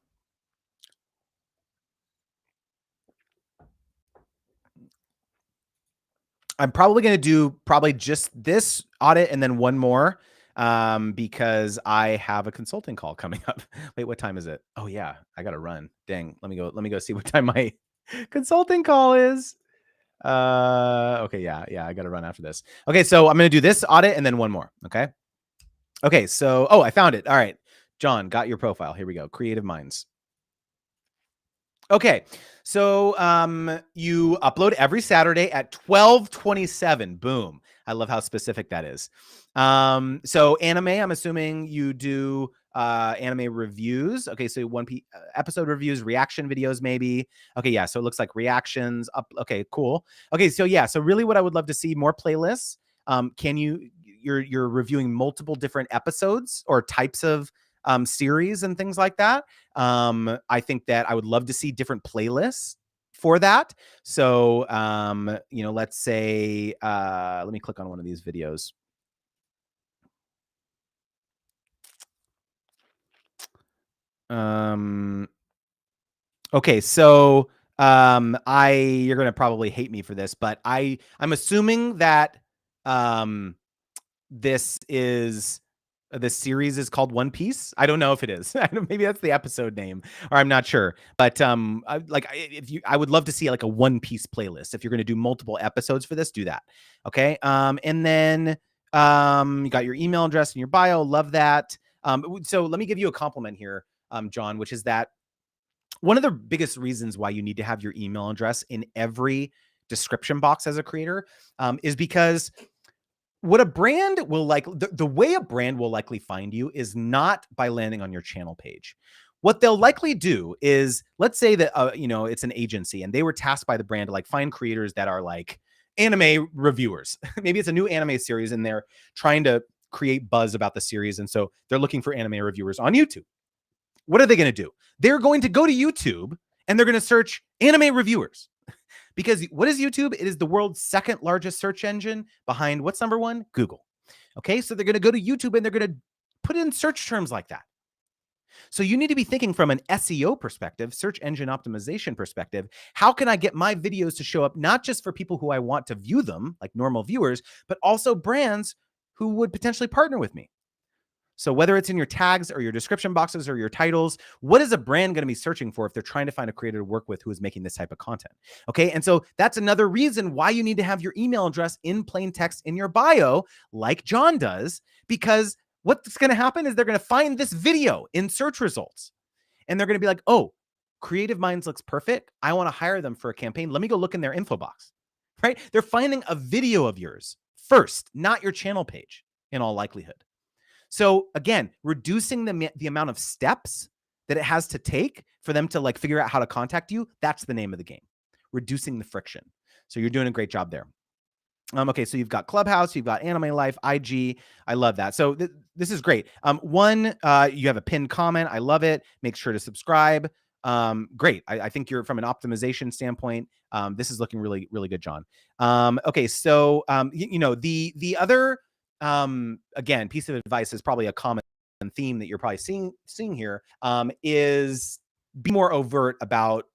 I'm probably going to do just this audit and then one more because I have a consulting call coming up. Wait, what time is it? Oh yeah, I gotta run. Dang, let me go see what time my consulting call is. Okay, yeah, I gotta run after this. Okay, so I'm gonna do this audit and then one more. Okay, so I found it. All right, John, got your profile. Here we go. Creative Minds. Okay, so you upload every Saturday at 12:27. Boom. I love how specific that is. So anime, I'm assuming you do anime reviews. Okay, so episode reviews, reaction videos, maybe. Okay, yeah. So it looks like reactions up. Okay, cool. Okay, so yeah. So really, what I would love to see more playlists. You're reviewing multiple different episodes or types of series and things like that. I think that I would love to see different playlists for that. So, let's say, let me click on one of these videos. Okay, so you're gonna probably hate me for this, but I'm assuming that this series is called One Piece. I don't know if it is. Maybe that's the episode name, or I'm not sure. But I would love to see like a One Piece playlist. If you're going to do multiple episodes for this, do that. Okay. And then you got your email address in your bio. Love that. So let me give you a compliment here, John, which is that one of the biggest reasons why you need to have your email address in every description box as a creator is because what a brand will like, the way a brand will likely find you is not by landing on your channel page. What they'll likely do is, let's say that, it's an agency and they were tasked by the brand to like find creators that are like anime reviewers. Maybe it's a new anime series and they're trying to create buzz about the series. And so they're looking for anime reviewers on YouTube. What are they going to do? They're going to go to YouTube and they're going to search anime reviewers. Because what is YouTube? It is the world's second largest search engine behind what's number one? Google. Okay, so they're going to go to YouTube and they're going to put in search terms like that. So you need to be thinking from an SEO perspective, search engine optimization perspective. How can I get my videos to show up not just for people who I want to view them, like normal viewers, but also brands who would potentially partner with me? So whether it's in your tags or your description boxes or your titles, what is a brand going to be searching for if they're trying to find a creator to work with who is making this type of content? Okay. And so that's another reason why you need to have your email address in plain text in your bio, like John does, because what's going to happen is they're going to find this video in search results and they're going to be like, oh, Creative Minds looks perfect. I want to hire them for a campaign. Let me go look in their info box, right? They're finding a video of yours first, not your channel page in all likelihood. So again, reducing the amount of steps that it has to take for them to like figure out how to contact you, that's the name of the game. Reducing the friction. So you're doing a great job there. Okay, so you've got Clubhouse, you've got Anime Life, IG. I love that. So this is great. You have a pinned comment. I love it. Make sure to subscribe. Great. I think you're from an optimization standpoint. This is looking really, really good, John. Okay, so the other again, piece of advice is probably a common theme that you're probably seeing here, is be more overt about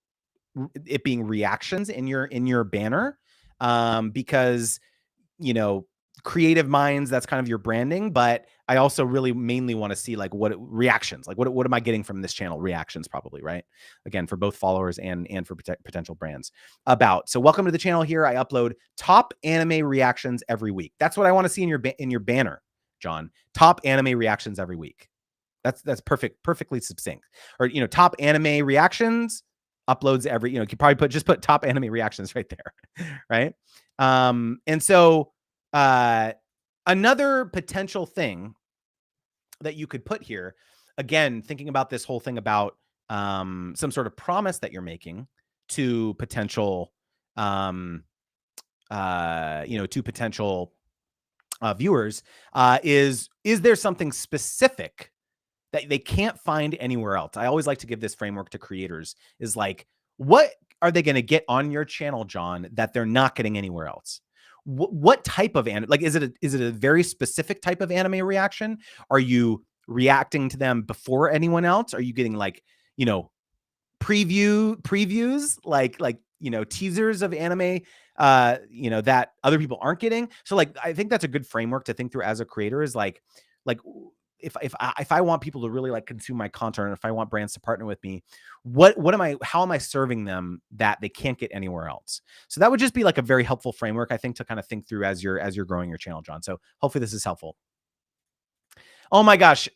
it being reactions in your banner, because Creative Minds, that's kind of your branding, but I also really mainly want to see like what reactions, like what am I getting from this channel? Reactions, probably, right? Again, for both followers and for potential brands. So welcome to the channel. Here I upload top anime reactions every week. That's what I want to see in your banner, John. Top anime reactions every week. That's perfectly succinct. Or top anime reactions uploads every, you could probably just put top anime reactions right there, right? And so another potential thing that you could put here, again, thinking about this whole thing about some sort of promise that you're making to potential viewers, is there something specific that they can't find anywhere else? I always like to give this framework to creators, is like, what are they going to get on your channel, John, that they're not getting anywhere else? What type of anime? Like, is it a very specific type of anime reaction? Are you reacting to them before anyone else? Are you getting like, previews, like teasers of anime, that other people aren't getting? So like, I think that's a good framework to think through as a creator, is like, like if I want people to really like consume my content, or if I want brands to partner with me, how am I serving them that they can't get anywhere else? So that would just be like a very helpful framework, I think, to kind of think through as you're growing your channel, John. So hopefully this is helpful. Oh my gosh,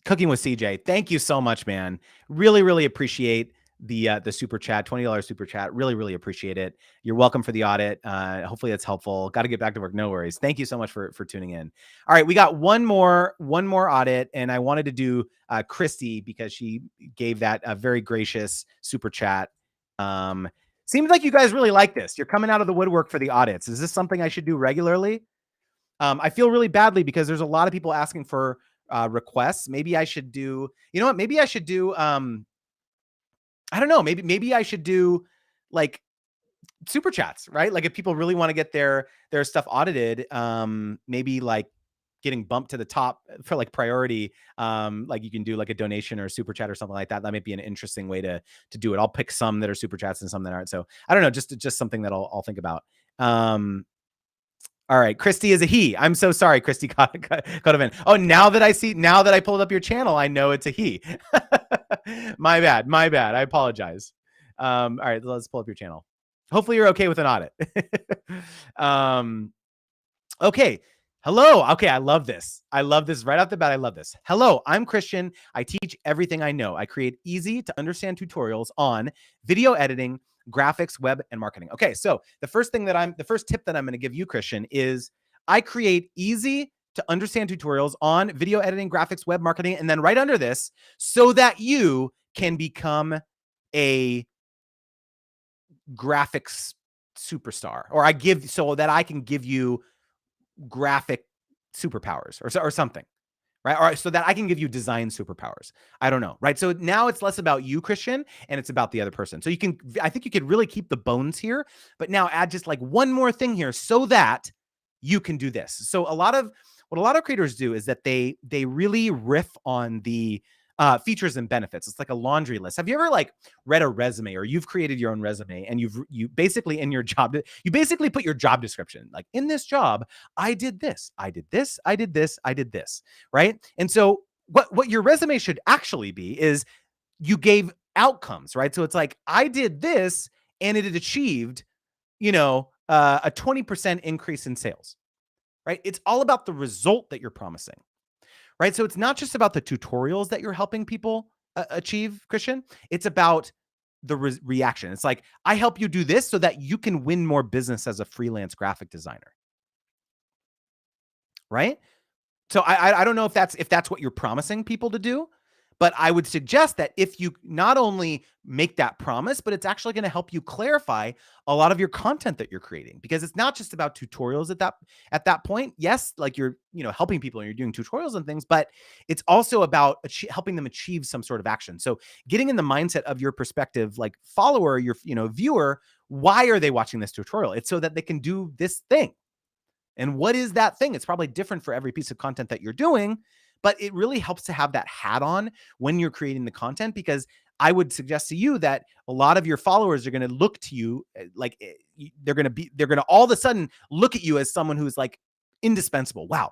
Cooking with CJ, thank you so much, man. Really appreciate the super chat, $20 super chat. Really appreciate it. You're welcome for the audit. Hopefully that's helpful. Got to get back to work. No worries. Thank you so much for tuning in. All right, we got one more audit, and I wanted to do Christy because she gave that a very gracious super chat. Seems like you guys really like this. You're coming out of the woodwork for the audits. Is this something I should do regularly? I feel really badly because there's a lot of people asking for requests. Maybe I should do, you know what? Maybe I should do, I don't know. Maybe I should do like super chats, right? Like if people really want to get their stuff audited, maybe like getting bumped to the top for like priority. Like you can do like a donation or a super chat or something like that. That might be an interesting way to do it. I'll pick some that are super chats and some that aren't. So I don't know, just something that I'll think about. All right, Christy is a he. I'm so sorry, Christy Kodovan. Oh, now that I pulled up your channel, I know it's a he. My bad. I apologize. All right, let's pull up your channel. Hopefully you're okay with an audit. Okay. Hello. Okay, I love this. Right off the bat. I love this. Hello, I'm Christian. I teach everything I know. I create easy to understand tutorials on video editing, graphics, web, and marketing. Okay, so the first tip that I'm going to give you, Christian, is I create easy to understand tutorials on video editing, graphics, web marketing, and then right under this, so that you can become a graphics superstar, so that I can give you graphic superpowers or something, right? Or so that I can give you design superpowers. I don't know, right? So now it's less about you, Christian, and it's about the other person. So I think you could really keep the bones here, but now add just like one more thing here so that you can do this. So what a lot of creators do is that they really riff on the features and benefits. It's like a laundry list. Have you ever like read a resume, or you've created your own resume, and you basically in your job, you basically put your job description, like in this job, I did this, I did this, I did this, I did this, right? And so what your resume should actually be is you gave outcomes, right? So it's like, I did this and it had achieved, a 20% increase in sales, right? It's all about the result that you're promising. Right. So it's not just about the tutorials that you're helping people achieve, Christian. It's about the reaction. It's like, I help you do this so that you can win more business as a freelance graphic designer. Right. So I don't know if that's what you're promising people to do, but I would suggest that if you not only make that promise, but it's actually going to help you clarify a lot of your content that you're creating, because it's not just about tutorials at that point. Yes, like you're helping people and you're doing tutorials and things, but it's also about helping them achieve some sort of action. So getting in the mindset of your prospective like follower, your viewer, why are they watching this tutorial? It's so that they can do this thing. And what is that thing? It's probably different for every piece of content that you're doing, but it really helps to have that hat on when you're creating the content, because I would suggest to you that a lot of your followers are going to look to you like they're going to all of a sudden look at you as someone who's like indispensable. Wow,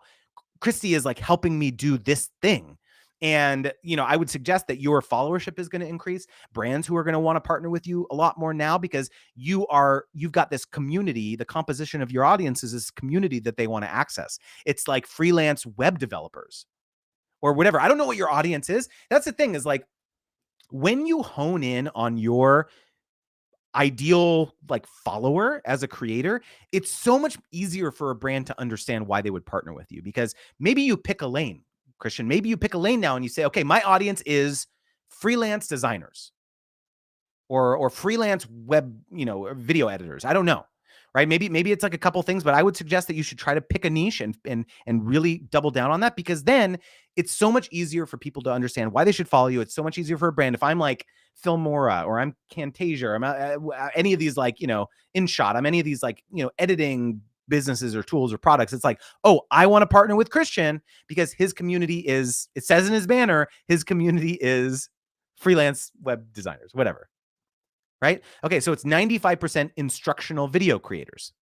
Christy is like helping me do this thing. And, I would suggest that your followership is going to increase. Brands who are going to want to partner with you a lot more now, because you've got this community. The composition of your audience is this community that they want to access. It's like freelance web developers or whatever. I don't know what your audience is. That's the thing, is like when you hone in on your ideal like follower as a creator, it's so much easier for a brand to understand why they would partner with you, because maybe you pick a lane. Christian, maybe you pick a lane now and you say, okay, my audience is freelance designers or freelance web, video editors. I don't know, right? Maybe it's like a couple things, but I would suggest that you should try to pick a niche and really double down on that, because then it's so much easier for people to understand why they should follow you. It's so much easier for a brand. If I'm like Filmora or I'm Camtasia or I'm any of these like, InShot, I'm any of these like, editing businesses or tools or products, it's like, oh, I want to partner with Christian because his community is, it says in his banner, his community is freelance web designers, whatever. Right? Okay, so it's 95% instructional video creators.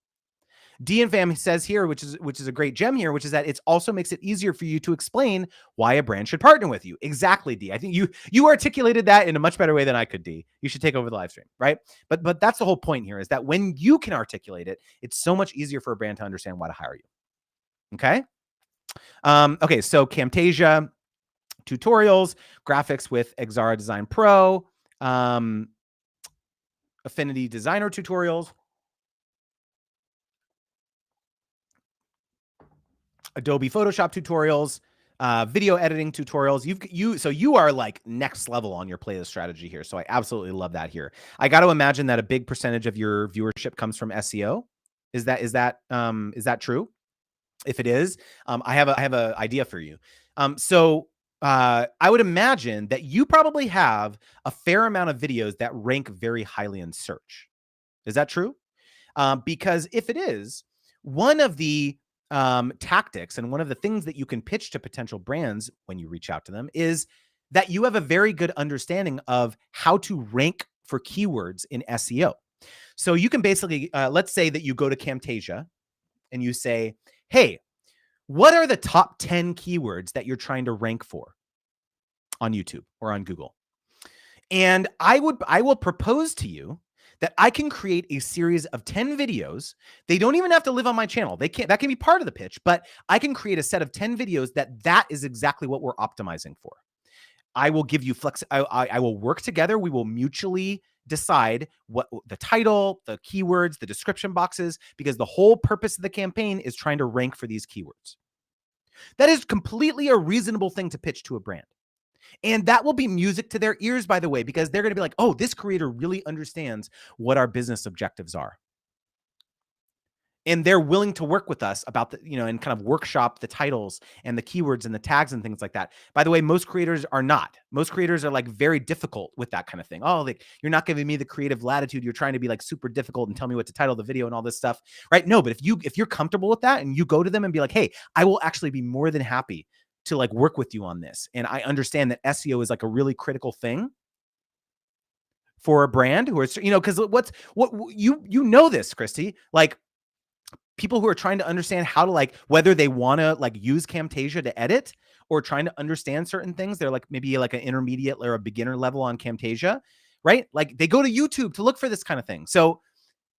DNFam says here, which is a great gem here, which is that it also makes it easier for you to explain why a brand should partner with you. Exactly, D. I think you articulated that in a much better way than I could, D. You should take over the live stream, right? But that's the whole point here, is that when you can articulate it, it's so much easier for a brand to understand why to hire you. Okay. Okay. So Camtasia tutorials, graphics with Exara Design Pro, Affinity Designer tutorials, Adobe Photoshop tutorials, video editing tutorials. So you are like next level on your playlist strategy here. So I absolutely love that here. I got to imagine that a big percentage of your viewership comes from SEO. Is that true? If it is, I have an idea for you. I would imagine that you probably have a fair amount of videos that rank very highly in search. Is that true? Because if it is, one of the tactics and one of the things that you can pitch to potential brands when you reach out to them is that you have a very good understanding of how to rank for keywords in SEO. So you can basically, let's say that you go to Camtasia and you say, hey, what are the top 10 keywords that you're trying to rank for on YouTube or on Google? And I will propose to you that I can create a series of 10 videos. They don't even have to live on my channel. That can be part of the pitch, but I can create a set of 10 videos that is exactly what we're optimizing for. I will give you I will work together. We will mutually decide what the title, the keywords, the description boxes, because the whole purpose of the campaign is trying to rank for these keywords. That is completely a reasonable thing to pitch to a brand. And that will be music to their ears, by the way, because they're going to be like, oh, this creator really understands what our business objectives are. And they're willing to work with us about and kind of workshop the titles and the keywords and the tags and things like that. By the way, most creators are not. Most creators are like very difficult with that kind of thing. Oh, like, you're not giving me the creative latitude. You're trying to be like super difficult and tell me what to title the video and all this stuff, right? No, but if you're comfortable with that and you go to them and be like, hey, I will actually be more than happy to like work with you on this. And I understand that SEO is like a really critical thing for a brand who are, because you know this, Christy, like, people who are trying to understand how to like, whether they want to like use Camtasia to edit or trying to understand certain things. They're like maybe like an intermediate or a beginner level on Camtasia, right? Like they go to YouTube to look for this kind of thing. So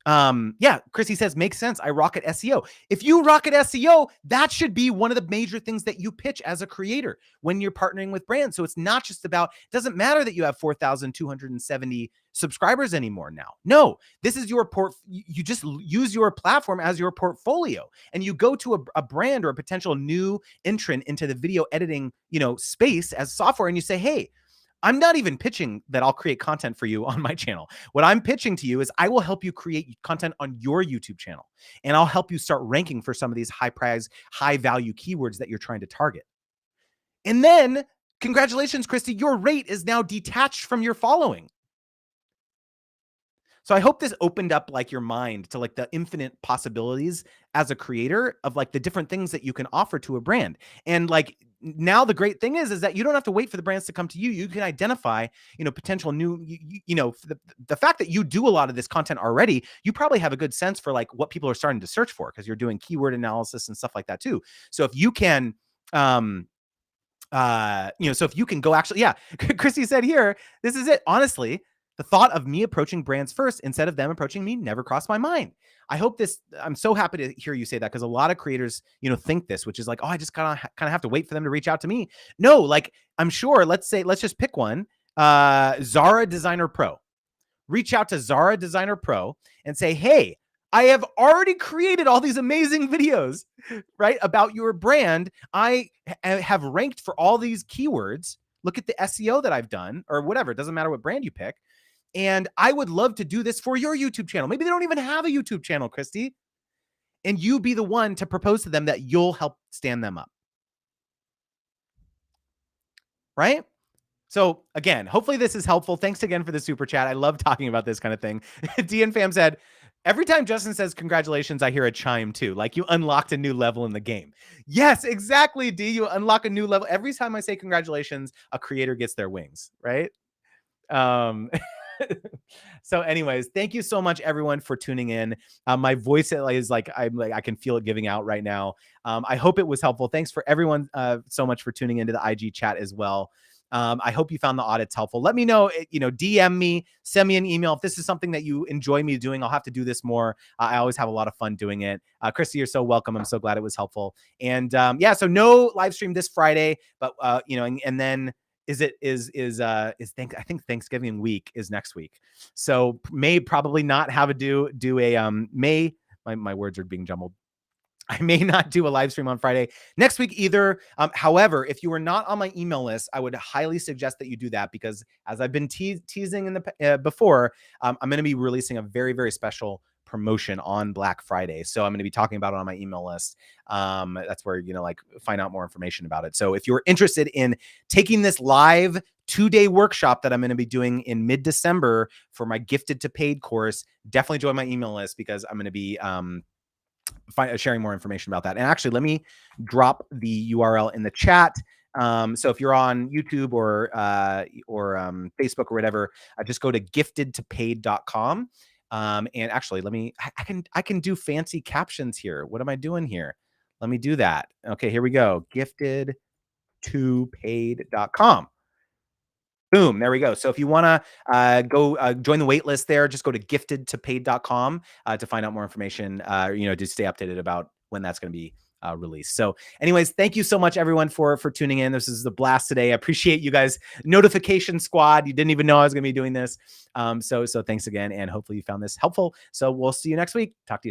yeah, Chrissy says, makes sense. I rock at SEO. If you rock at SEO, that should be one of the major things that you pitch as a creator when you're partnering with brands. So it's not just about, it doesn't matter that you have 4,270 subscribers anymore now. No, this is your you just use your platform as your portfolio, and you go to a brand or a potential new entrant into the video editing, space as software, and you say, hey, I'm not even pitching that I'll create content for you on my channel. What I'm pitching to you is I will help you create content on your YouTube channel, and I'll help you start ranking for some of these high prize, high value keywords that you're trying to target. And then congratulations, Christy, your rate is now detached from your following. So I hope this opened up like your mind to like the infinite possibilities as a creator of like the different things that you can offer to a brand. And like now the great thing is that you don't have to wait for the brands to come to you. You can identify, potential new, the fact that you do a lot of this content already, you probably have a good sense for like what people are starting to search for, because you're doing keyword analysis and stuff like that too. So if you can, so if you can go actually, yeah, Christy said here, this is it. Honestly, the thought of me approaching brands first instead of them approaching me never crossed my mind. I hope I'm so happy to hear you say that, because a lot of creators, think this, which is like, oh, I just kind of have to wait for them to reach out to me. No, like I'm sure, let's just pick one, Zara Designer Pro. Reach out to Zara Designer Pro and say, hey, I have already created all these amazing videos, right, about your brand. I have ranked for all these keywords. Look at the SEO that I've done, or whatever. It doesn't matter what brand you pick. And I would love to do this for your YouTube channel. Maybe they don't even have a YouTube channel, Christy. And you be the one to propose to them that you'll help stand them up. Right? So again, hopefully this is helpful. Thanks again for the super chat. I love talking about this kind of thing. DN Fam said, every time Justin says congratulations, I hear a chime too. Like you unlocked a new level in the game. Yes, exactly, D. You unlock a new level. Every time I say congratulations, a creator gets their wings, right? So anyways, thank you so much everyone for tuning in. My voice is like, I can feel it giving out right now. I hope it was helpful. Thanks for everyone so much for tuning into the IG chat as well. I hope you found the audits helpful. Let me know, DM me, send me an email. If this is something that you enjoy me doing, I'll have to do this more. I always have a lot of fun doing it. Christy, you're so welcome. I'm so glad it was helpful. And yeah, so no live stream this Friday, but and then I think Thanksgiving week is next week. So may probably not have do a my words are being jumbled. I may not do a live stream on Friday next week either. However, if you are not on my email list, I would highly suggest that you do that, because as I've been teasing in the before, I'm going to be releasing a very, very special promotion on Black Friday. So I'm going to be talking about it on my email list. That's where, find out more information about it. So if you're interested in taking this live 2-day workshop that I'm going to be doing in mid-December for my Gifted to Paid course, definitely join my email list, because I'm going to be sharing more information about that. And actually, let me drop the URL in the chat. So if you're on YouTube or Facebook or whatever, just go to giftedtopaid.com. And actually, I can do fancy captions here. What am I doing here? Let me do that. Okay, here we go. Giftedtopaid.com. Boom, there we go. So if you want to go join the wait list there, just go to giftedtopaid.com to find out more information, to stay updated about when that's going to be released. So anyways, thank you so much everyone for tuning in. This is the blast today. I appreciate you guys. Notification squad. You didn't even know I was going to be doing this. So thanks again. And hopefully you found this helpful. So we'll see you next week. Talk to you.